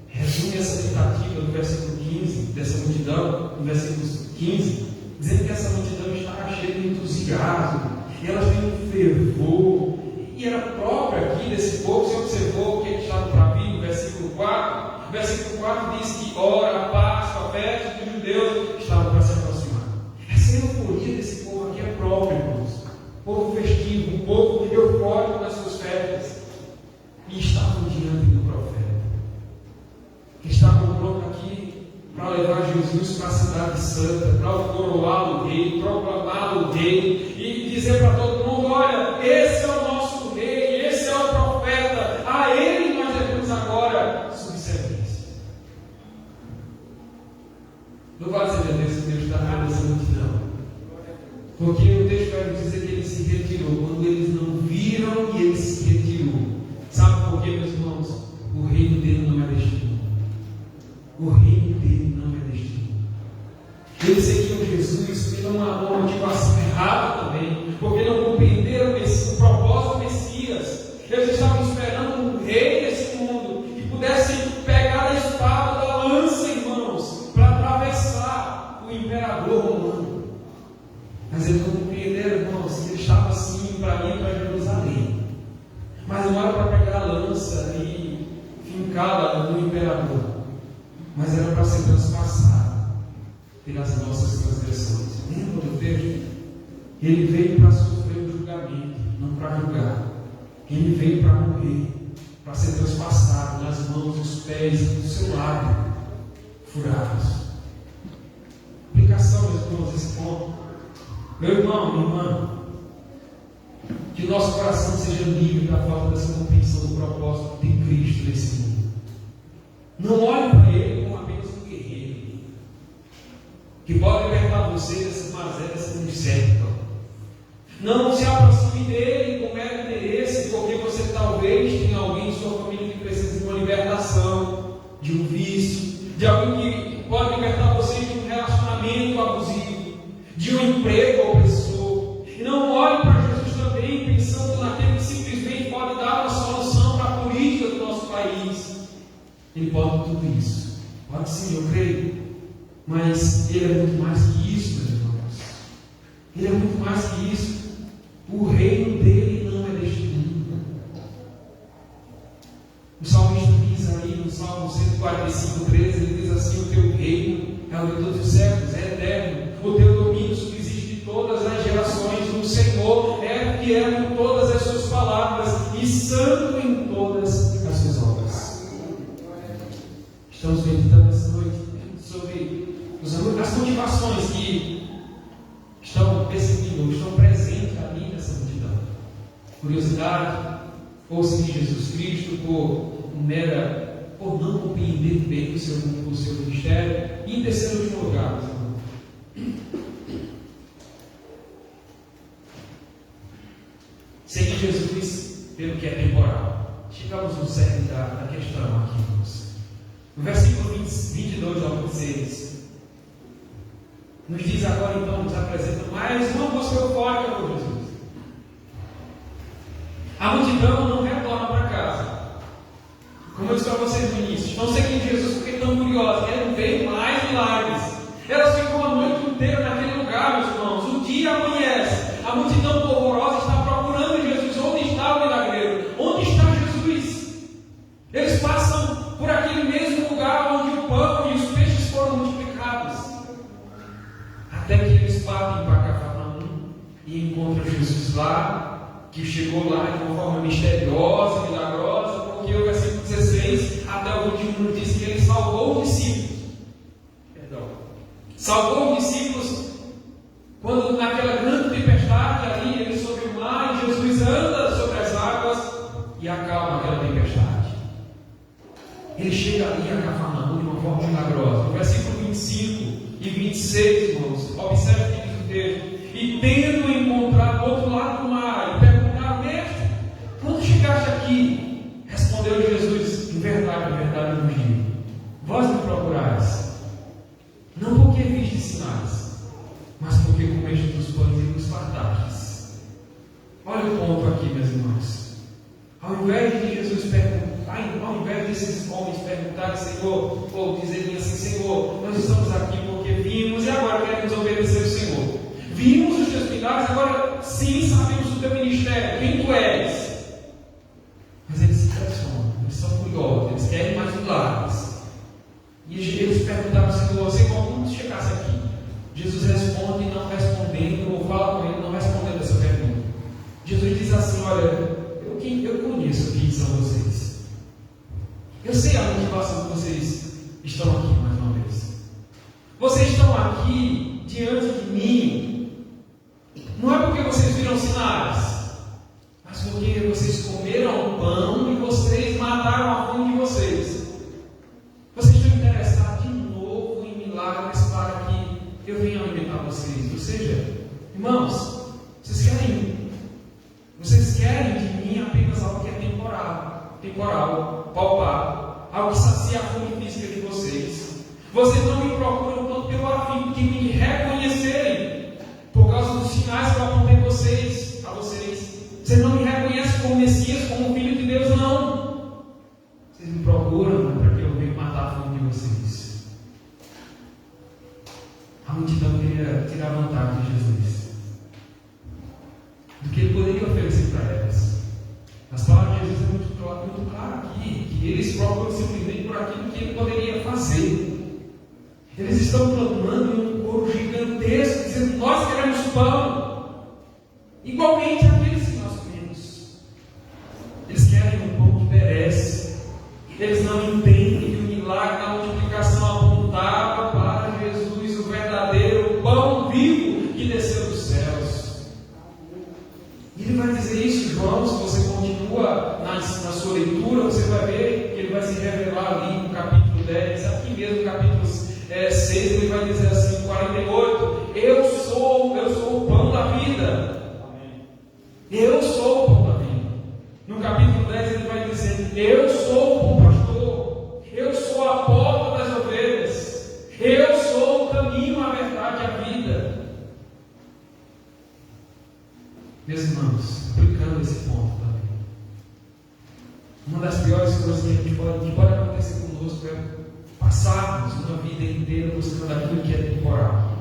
resume essa tentativa no versículo 15, dessa multidão, no versículo 15, dizendo que essa multidão estava cheia de entusiasmo, e elas têm um fervor, e era próprio aqui desse povo. Você observou o que estava para vir no versículo 4? O versículo 4 diz que, ora, a Páscoa, a festa dos judeus, estavam para se aproximar. Essa euforia desse povo aqui é própria, irmãos. Povo festivo, um povo eufórico nas suas festas. E estavam diante do profeta, que estavam prontos aqui para levar Jesus para a cidade santa, para coroá-lo rei, proclamá-lo rei, e dizer para todo mundo: olha, esse é o nosso rei, esse é o profeta, a ele nós devemos agora subserviência. Louvado seja Deus, que Deus está na dessa multidão, porque o texto vai nos dizer que ele se retirou, quando eles não viram, e ele se retirou. Sabe por quê, meus irmãos? O reino dele não é destino. O reino dele não é destino. Eles seguiam Jesus pela uma motivação errada também, porque não compreenderam o propósito do Messias. Eles estavam esperando um rei desse mundo que pudesse pegar a espada da lança, irmãos, para atravessar o imperador romano. Mas eles não compreenderam, irmãos, que ele estava sim para ir para Jerusalém, mas não era para pegar a lança e fincá-la no imperador, mas era para ser transpassado pelas nossas transgressões. Lembra do texto? Ele veio para sofrer o julgamento, não para julgar. Ele veio para morrer, para ser transpassado nas mãos, os pés, do seu lado, furados. Aplicação, meus irmãos, desse ponto. Meu irmão, minha irmã, que o nosso coração seja livre da falta dessa compreensão do propósito de Cristo nesse mundo. Não olhe para Ele como apenas um guerreiro que pode libertar você dessas mazelas que nos cercam. Não se aproxime dele com mero interesse, porque você talvez tenha alguém em sua família que precisa de uma libertação, de um vício, de alguém que pode libertar você de um relacionamento abusivo, de um emprego opressor. E não olhe para Jesus também pensando naquele que simplesmente pode dar uma solução para a política do nosso país. Ele pode tudo isso. Pode sim, eu creio. Mas Ele é muito mais que isso, meus irmãos. Ele é muito mais que isso. O reino dele não é destino. O salmista diz aí no Salmo 145:13, ele diz assim: o teu reino é o de todos os séculos, é eterno. O teu domínio subsiste de todas as gerações. O Senhor é fiel em todas as suas palavras e santo em todas as suas obras. Estamos meditando essa noite sobre as motivações que estão perseguindo, estão presentes ali nessa multidão. Curiosidade, ou seguir Jesus Cristo por não compreender bem o seu ministério. E em terceiro lugar, seguir Jesus pelo que é temporal. Chegamos no cerne da questão aqui, irmãos. No versículo 22 ao 26, nos diz agora, então, nos apresenta mais uma busca eufórica por Jesus. A multidão não retorna para casa. Como eu disse para vocês no início, estão seguindo Jesus porque estão curiosos, querem ver mais milagres. Elas ficam a noite inteira naquele lugar, meus irmãos. O dia amanhece, a multidão polvorosa está procurando Jesus. Onde está o milagreiro? Onde está Jesus? lá, que chegou lá de uma forma misteriosa, milagrosa, porque o versículo 16 até o 21 nos diz que ele salvou os discípulos. Salvou os discípulos quando naquela grande tempestade ali, ele sobre o mar, e Jesus anda sobre as águas e acalma aquela tempestade. Ele chega ali a Cafarnaum de uma forma milagrosa. No versículo 25 e 26, irmãos, observe o que diz o texto. E tendo encontrado do outro lado do mar, e perguntaram: mestre, quando chegaste aqui? Respondeu Jesus: em verdade eu vos digo, vós me procurais, não porque vistes sinais, mas porque comeste dos pães e vos fartastes. Olha o ponto aqui, meus irmãos. Ao invés de Jesus perguntar, ao invés desses homens perguntarem, Senhor, ou dizerem assim: Senhor, nós estamos aqui porque vimos e agora queremos obedecer o Senhor. Vimos os teus milagres, agora sim sabemos do teu ministério, quem tu és. Mas eles se impressionam, eles são curiosos, eles querem mais milagres. E eles perguntaram ao Senhor, como tu chegasse aqui? Jesus responde, não respondendo, ou fala com ele, não respondendo essa pergunta. Jesus diz assim: olha, eu conheço quem são vocês. Eu sei a motivação que vocês estão aqui mais uma vez. Vocês estão aqui diante de mim, não é porque vocês viram sinais, mas porque vocês comeram pão e vocês mataram a fome de vocês. Vocês estão interessados de novo em milagres para que eu venha alimentar vocês. Ou seja, irmãos, vocês querem de mim apenas algo que é temporal, palpável, algo que sacia a fome física de vocês. Vocês não me procuram tanto pelo afim de me reconhecerem por causa dos sinais que eu apontei a vocês. Vocês não me reconhecem como Messias, como Filho de Deus, não. Vocês me procuram para que eu venha matar a fome de vocês. A multidão queria tirar vantagem de Jesus, do que ele poderia oferecer para elas. As palavras de Jesus é muito claro aqui, que eles procuram simplesmente por aquilo que ele poderia fazer. Eles estão clamando em um coro gigantesco, dizendo: nós queremos pão, igualmente aqueles que nós comemos. Eles querem um pão que perece. Eles não entendem que o milagre da multiplicação apontava para Jesus, o verdadeiro pão vivo que desceu dos céus. E ele vai dizer isso, João. Se você continua na sua leitura, você vai ver que ele vai se revelar ali no capítulo 10, aqui mesmo no capítulo 6, ele vai dizer assim, 48, eu sou o pão da vida. Eu sou o pão da vida. No capítulo 10 ele vai dizer: eu sou o bom pastor, eu sou a porta das ovelhas, eu sou o caminho, a verdade e a vida. Meus irmãos, aplicando esse ponto também, uma das piores coisas que pode acontecer conosco é passarmos uma vida inteira buscando aquilo que é temporal.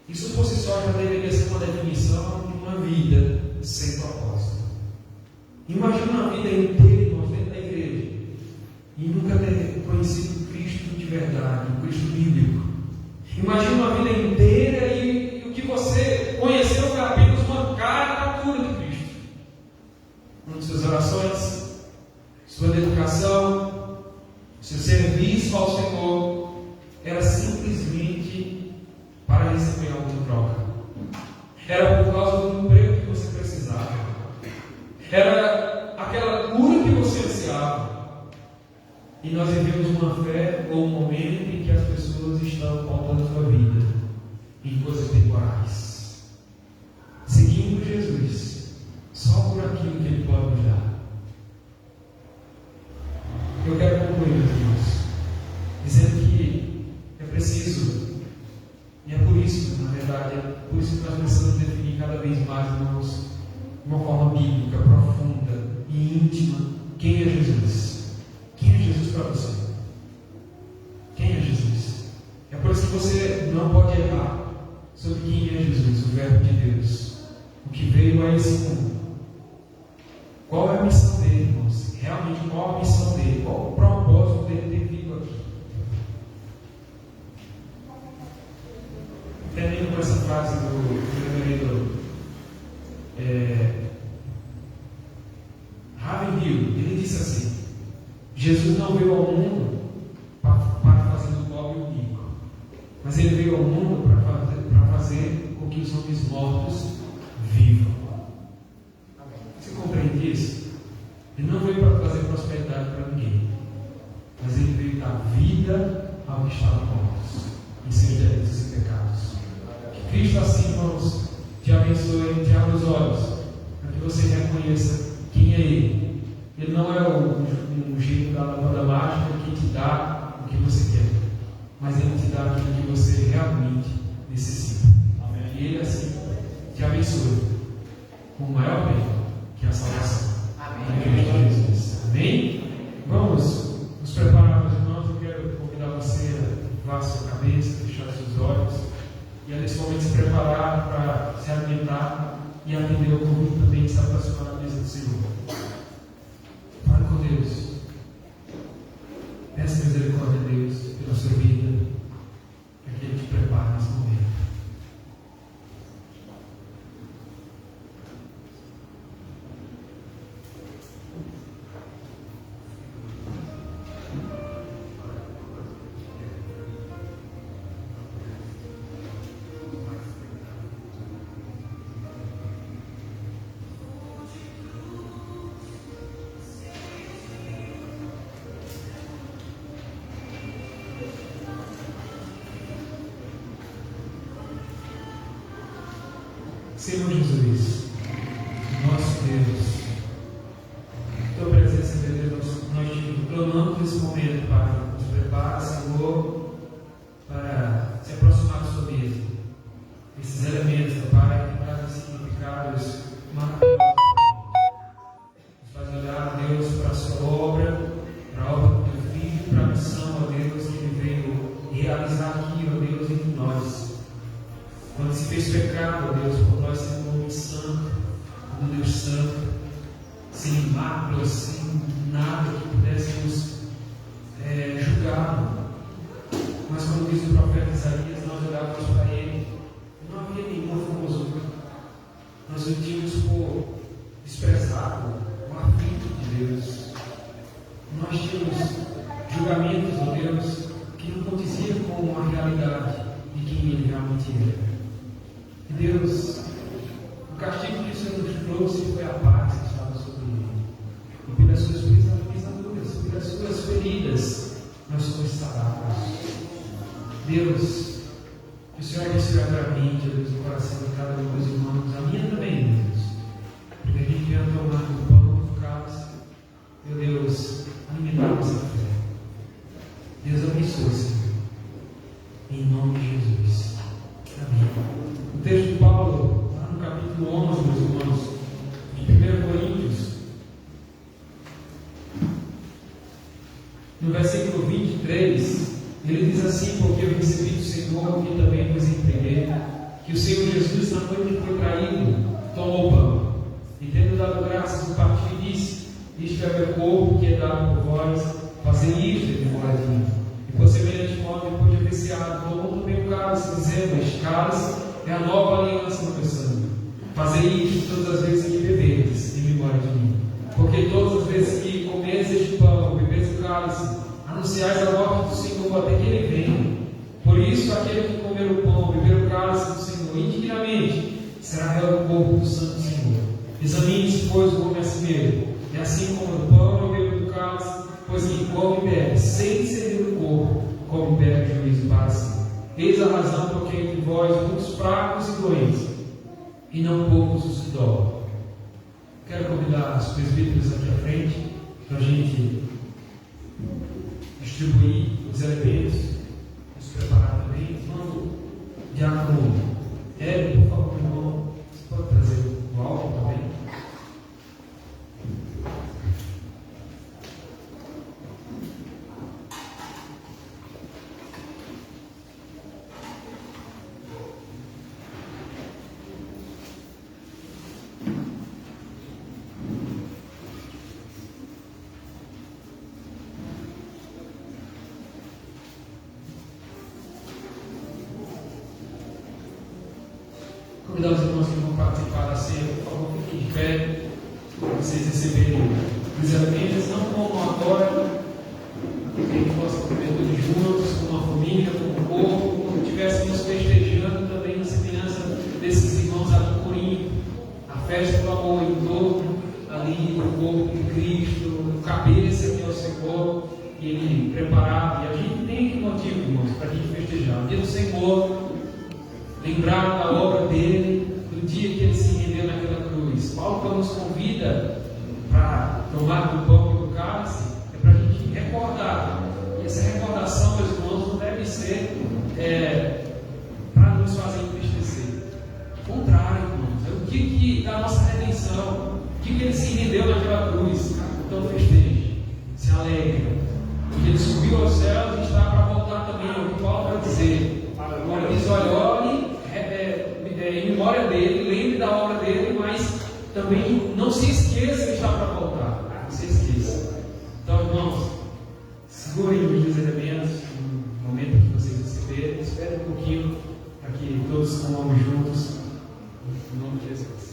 Isso por si só já deveria ser uma definição de uma vida sem propósito. Imagina uma vida inteira dentro da igreja e nunca ter conhecido Cristo de verdade, o Cristo bíblico. Imagina uma vida inteira e o que você conheceu foi apenas uma caricatura de Cristo. Uma de suas orações, sua dedicação, seu serviço ao Senhor era simplesmente para receber algo em troca. Era por causa do emprego que você precisava. Era aquela cura que você ansiava. E nós vivemos uma fé ou um momento em que as pessoas estão pautando a sua vida em coisas temporais, seguindo Jesus só por aquilo que Ele pode nos dar. Eu quero concluir, meus irmãos, dizendo que é preciso, e é por isso, na verdade, é por isso que nós precisamos definir cada vez mais, irmãos, de uma forma bíblica, profunda e íntima, quem é Jesus. Quem é Jesus para você? Quem é Jesus? É por isso que você não pode errar sobre quem é Jesus, o Verbo de Deus, o que veio a esse mundo. Qual é a missão dele, irmãos? Realmente, qual a missão dele? Qual o propósito dele ter vindo aqui? Termino com essa frase do reverendo viu? Ele disse assim: Jesus não veio ao mundo para fazer do pobre o rico, mas ele veio ao mundo para fazer com que os homens mortos vivam. Você compreende isso? Ele não veio para trazer prosperidade para ninguém, mas ele veio dar vida ao que estava mortos em seus delitos e pecados. Que Cristo, assim, irmãos, te abençoe, te abra os olhos, para que você reconheça quem é Ele. Ele não é um jeito da lâmpada mágica que te dá o que você quer, mas Ele te dá aquilo que você realmente necessita. Amém. E Ele, assim, te abençoe com o maior bem, que é a salvação. Amém. Em Jesus. Amém? Vamos nos preparar, meus irmãos. Eu quero convidar você a curvar a sua cabeça, fechar os seus olhos e nesse momento se preparar para se alimentar e atender o convite também de se aproximar da mesa do Senhor. Fale com Deus. Peça misericórdia a Deus pela sua vida, para que Ele te prepare nesse momento. Senhor Jesus, nosso Deus, Tua presença, meu Deus, nós te clamamos nesse momento, Pai. Nos prepara, Senhor, para se aproximar da Sua mesa. Esses elementos, Pai, que trazem significados maravilhosos. Nos faz olhar, Deus, para a Sua obra, para a obra do Teu Filho, para a missão, ó Deus, que Ele veio realizar aqui, ó Deus, entre nós. Quando se fez pecado, ó Deus, por nós sermos um homem santo, um Deus santo, sem mácula, sem nada que pudéssemos julgá-lo. Mas como diz o profeta Isaías, nós olhávamos para ele, não havia nenhuma formosura. Nós o tínhamos por desprezado, um aflito de Deus. Nós tínhamos julgamentos, ó Deus, que não condiziam com a realidade de quem ele realmente era. E Deus, o castigo que o Senhor nos trouxe foi a paz que estava sobre ele. E pelas suas pisaduras, pelas suas feridas, nós somos sarados. Deus, que o Senhor abençoe grandemente, Deus, o coração de cada um dos irmãos, a minha também, Deus. Porque a gente venha tomar do pão do cálice, meu Deus, alimentar nossa fé. Deus abençoe, Senhor. Em nome de Jesus. Amém. O texto de Paulo, lá no capítulo 11, meus irmãos, de 1 Coríntios, no versículo 23, ele diz assim: porque eu recebi do Senhor, que também vos entreguei, que o Senhor Jesus, na noite que foi traído, tomou o pão, e tendo dado graças, o partiu e disse: isto é o meu corpo que é dado por vós, fazei isto em memória de mim. E por semelhante modo, depois de haver ceado, tomou também o cálice, dizendo: este cálice é a nova aliança no meu sangue. Fazei isto todas as vezes que beberdes, em memória de mim. Porque todas as vezes que comeres este pão, beberes o cálice, anunciais a morte do Senhor até que Ele venha. Por isso, aquele que comer o pão, beber o cálice do Senhor indignamente, será réu do corpo do Santo Senhor. Examine-se, pois, o homem a si mesmo. E assim como o pão e bebe do cálice, pois quem come e bebe, sem discernir o corpo, come e bebe juízo para si. Eis a razão porque entre vós muitos fracos e doentes, e não poucos os idosos. Quero convidar os presbíteros aqui à frente, para a gente distribuir os elementos, nos preparar também. Irmão Diácono Hélio, por favor, irmão, você pode trazer o álcool também? Convidar os irmãos que vão participar da ceia, por favor, fiquem de pé, para vocês receberem dos elementos, não como agora, que possa comer todos juntos, como uma família, como um corpo, como estivéssemos festejando também na semelhança desses irmãos ali em Corinto, a festa do amor em torno ali do corpo de Cristo, o cabeça que é o Senhor, que Ele preparava. E a gente tem motivo, irmãos, para a gente festejar. O dia do Senhor, lembrar da obra dele, do dia que Ele se rendeu naquela cruz. Paulo, quando nos convida para tomar do pão e do cálice, é para a gente recordar. E essa recordação, meus irmãos, não deve ser para nos fazer entristecer. Ao contrário, irmãos, é o dia da nossa redenção, o dia que Ele se rendeu naquela cruz. Então festeje, se alegre, porque Ele subiu aos céus e está para voltar também. É o que Paulo vai dizer. Agora diz: olhe em memória dele, lembre da obra dele, mas também não se esqueça que Ele está para voltar. Não se esqueça. Então, irmãos, segurem os elementos no momento que vocês receberem. Esperem um pouquinho para que todos comamos juntos. Em nome de Jesus.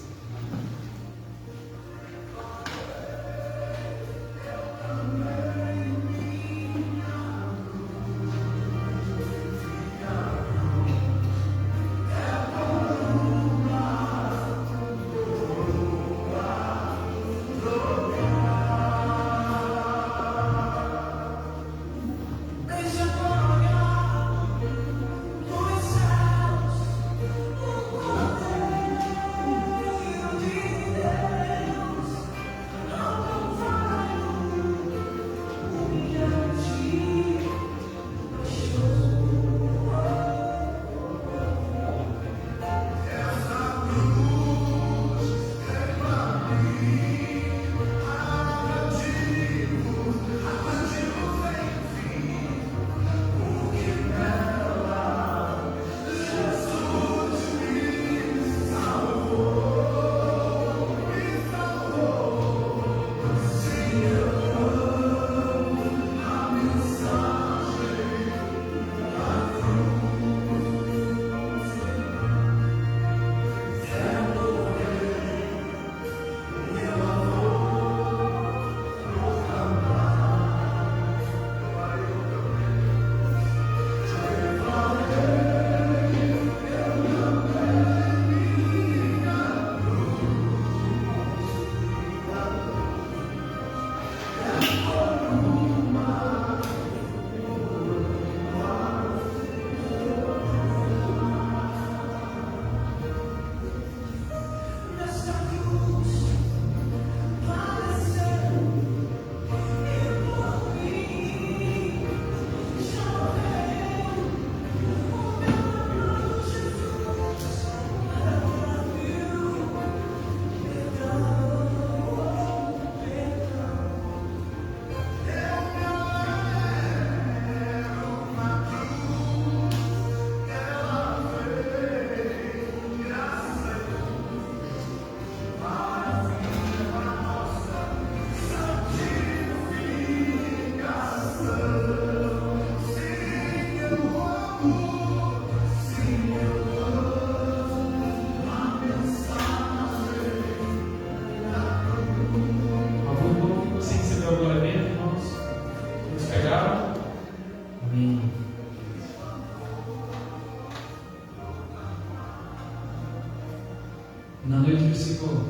Na noite que o Senhor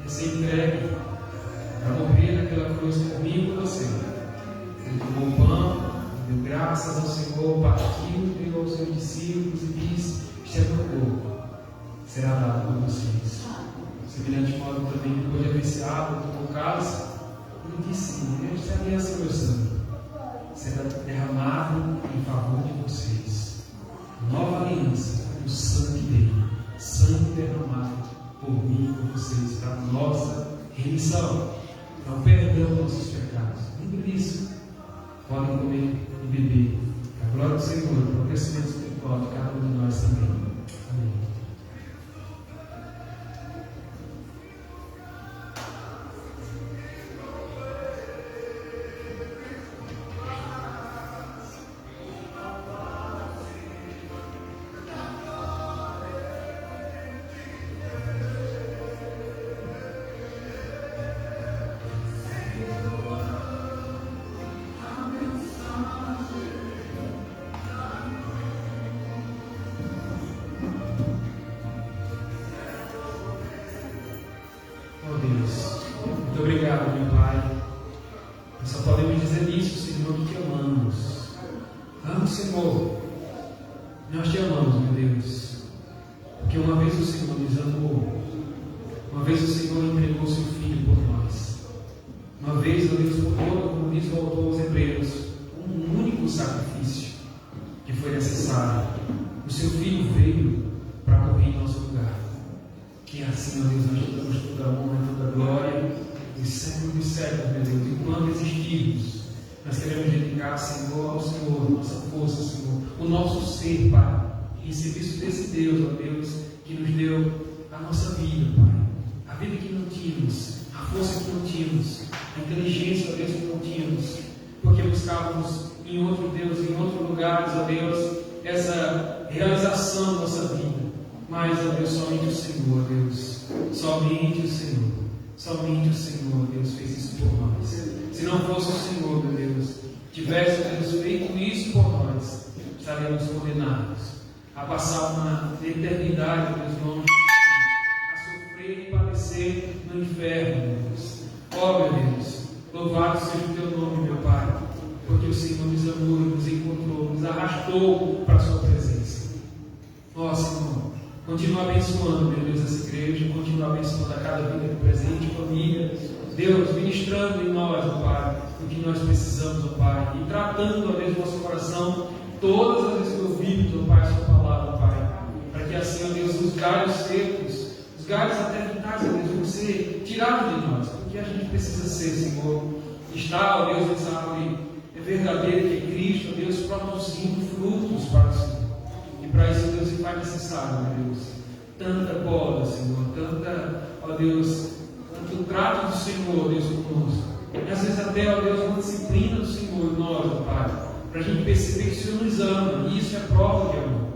recém-entregue para morrer naquela cruz por mim e por você, Ele tomou o pão, deu graças ao Senhor, partiu, deu aos seus discípulos e disse: este é meu corpo, será dado por vocês. Semelhante modo também, depois de apreciado, tomou o cálice, Ele disse: esta é a aliança do meu sangue, será derramado em favor de vocês. Nova aliança, o sangue dele, sangue derramado por mim e por vocês, para a nossa remissão, para o perdão dos nossos pecados. Lembre disso. Podem comer e beber. A glória do Senhor, para o crescimento espiritual de cada um de nós também. Amém. Nós só podemos dizer isso, Senhor, que te amamos. Vamos, Senhor. Nós te amamos, meu Deus. Porque uma vez o Senhor nos amou. Uma vez o Senhor entregou seu Filho por nós. Uma vez, ó Deus, por todo, como diz o autor aos Hebreus, um único sacrifício que foi necessário. O seu Filho veio para morrer em nosso lugar. Que assim, ó Deus, nós te damos toda a honra e toda a glória dos séculos dos séculos, meu Deus. Enquanto existirmos, nós queremos dedicar, Senhor, ao Senhor, nossa força, Senhor, o nosso ser, Pai, em serviço desse Deus, ó Deus, que nos deu a nossa vida, Pai. A vida que não tínhamos, a força que não tínhamos, a inteligência, ó Deus, que não tínhamos, porque buscávamos em outro Deus, em outros lugares, ó Deus, essa realização da nossa vida. Mas, ó Deus, somente o Senhor, Deus, somente o Senhor, somente o Senhor, Deus, fez isso por nós. Se não fosse o Senhor, meu Deus, tivesse, Deus, feito isso por nós, estaríamos condenados a passar uma eternidade, Deus, longe de ti, a sofrer e padecer no inferno, meu Deus. Ó, meu Deus, louvado seja o teu nome, meu Pai, porque o Senhor nos amou, nos encontrou, nos arrastou para a sua presença. Ó, Senhor, continua abençoando, meu Deus, essa igreja, continua abençoando a cada vida presente, família, Deus, ministrando em nós, ó Pai, o que nós precisamos, ó Pai, e tratando, ó Deus, nosso coração, todas as vezes que ouvimos, ó Pai, a sua palavra, ó Pai, para que assim, ó Deus, os galhos secos, os galhos até vitais, ó Deus, vão ser tirados de nós, porque a gente precisa ser, Senhor, está, ó Deus, essa árvore verdadeira que é Cristo, ó Deus, produzindo frutos para o Senhor. E para isso, Deus, se faz necessário, meu Deus, tanta poda, Senhor, tanta, ó Deus, tanto trato do Senhor, Deus, conosco. E às vezes até, ó Deus, uma disciplina do Senhor em nós, ó Pai, para a gente perceber que o Senhor nos ama, e isso é prova de amor.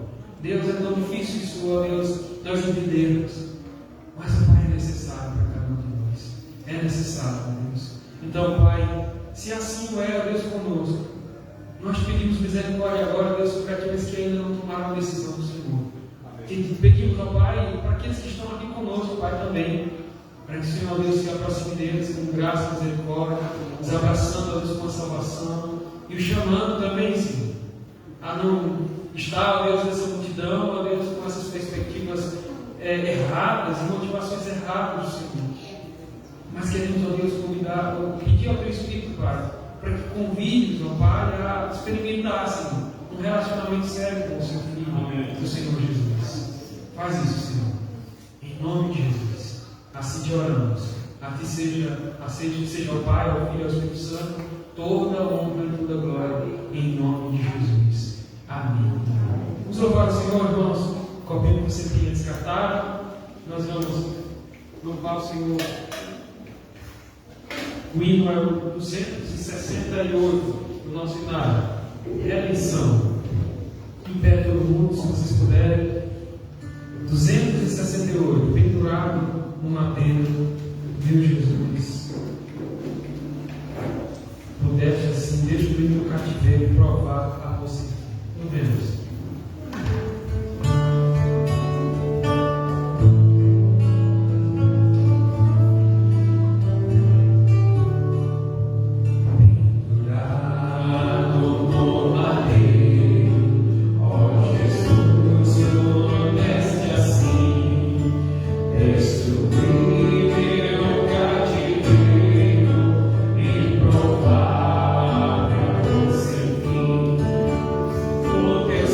Deus, é tão difícil isso, ó Deus, nós entendermos. Mas, ó Pai, é necessário para cada um de nós. É necessário, meu Deus. Então, Pai, se assim é, ó Deus, conosco, nós pedimos misericórdia agora, Deus, para aqueles que ainda não tomaram a decisão do Senhor. Que pedimos, ó Pai, para aqueles que estão aqui conosco, Pai, também, para que o Senhor, Deus, se aproxime deles com graça e misericórdia, nos abraçando, ó Deus, com a salvação, e o chamando também, Senhor, a não estar, ó Deus, nessa multidão, ó Deus, com essas perspectivas erradas e motivações erradas do Senhor. Mas queremos, ó Deus, convidar, pedir ao Teu Espírito, Pai, para que convides, ó Pai, a experimentar, Senhor, um relacionamento sério com o Seu Filho, o Senhor Jesus. Faz isso, Senhor, em nome de Jesus. Assim te oramos. A Ti seja o Pai, ao Filho e ao Espírito Santo, toda a honra e toda a glória, em nome de Jesus. Amém. Vamos louvar o Senhor, irmãos, com a Bíblia que você tinha descartado. Nós vamos louvar o Senhor. O hino é o 268 do nosso hinário. Redenção. Em pé todo mundo, se vocês puderem. 268, pendurado no madeiro, meu Jesus. Pudeste assim destruir o cativeiro e provar a você. Não vemos. Teu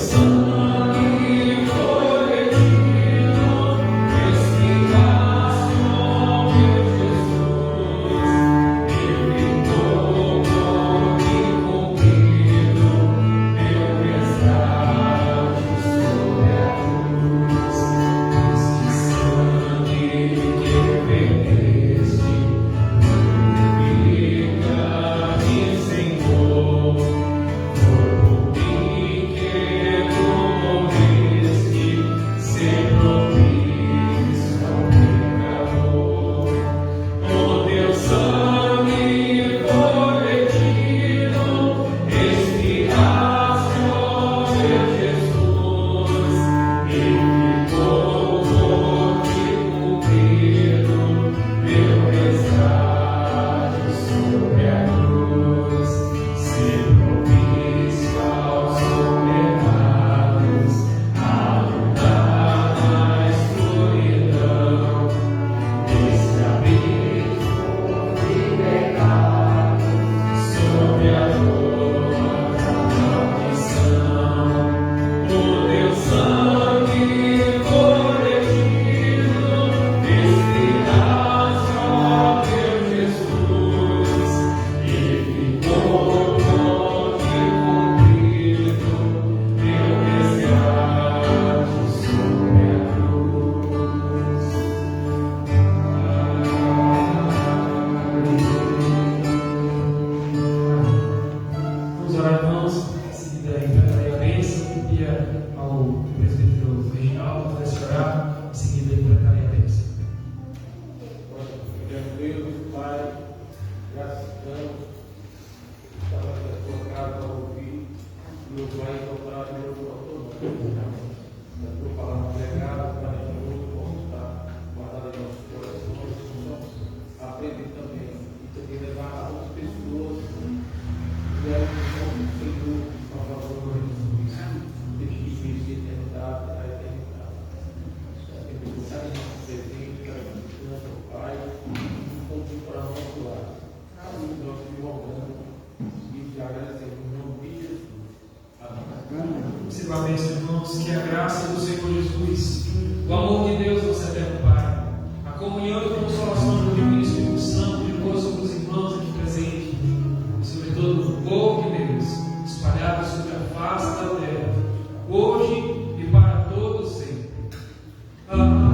tua palavra pregada, para a gente hoje, vamos estar guardada em nossos corações, vamos aprender também e também levar a outras pessoas que devem o Senhor a favor de Jesus, desde de eternidade a eternidade. É necessário nosso presente, para o Pai, e contigo para nosso lado. Nós te rogamos e te agradecemos em nome de Jesus. Amém. Receba a bênção, irmãos, que a graça do Senhor Jesus, o amor de Deus, nosso eterno Pai, a comunhão e a consolação do Divino Espírito Santo, de todos os irmãos aqui presentes, e sobretudo o povo de Deus, espalhado sobre a face da terra, hoje e para todos sempre. Amém.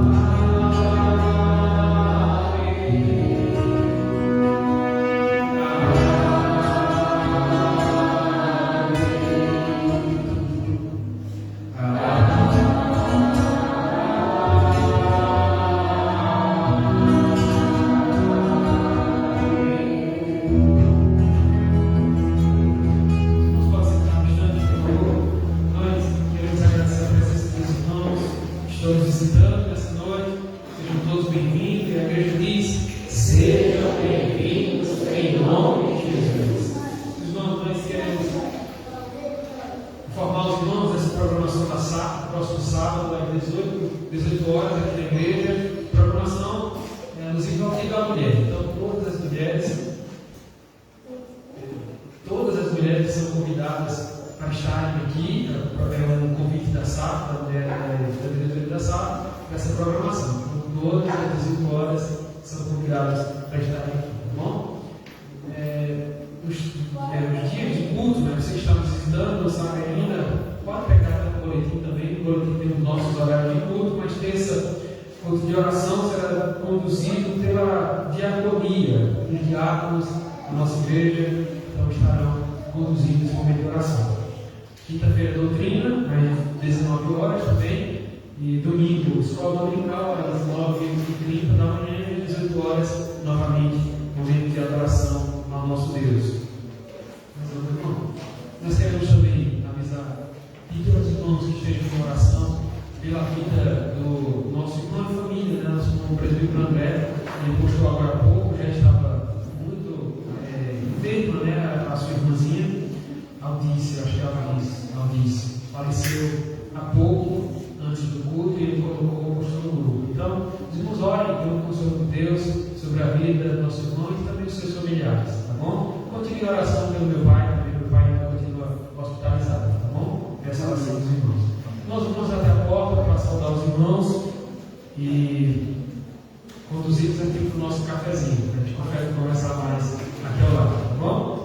Quinta-feira, doutrina, às 19 horas também. E domingo, escola dominical, às 9h30 da manhã e às 18 horas, novamente, momento de adoração ao nosso Deus. Nós queremos também avisar, pedir aos irmãos que estejam em oração pela vida do nosso irmão e família, né? Nosso irmão presbítero André, ele postou agora há pouco, já estava muito enfermo, né? A sua irmãzinha. Aldice, acho que é Aldice, faleceu há pouco, antes do culto, e ele colocou no grupo. Então, os irmãos orem pelo consolo de Deus sobre a vida do nosso irmão e também dos seus familiares, tá bom? Continue a oração pelo meu pai, também meu pai ainda continua hospitalizado, tá bom? Essa oração dos irmãos. Nós vamos até a porta para saudar os irmãos e conduzir-los aqui para o nosso cafezinho, para a gente conversar mais aqui ao lado, tá bom?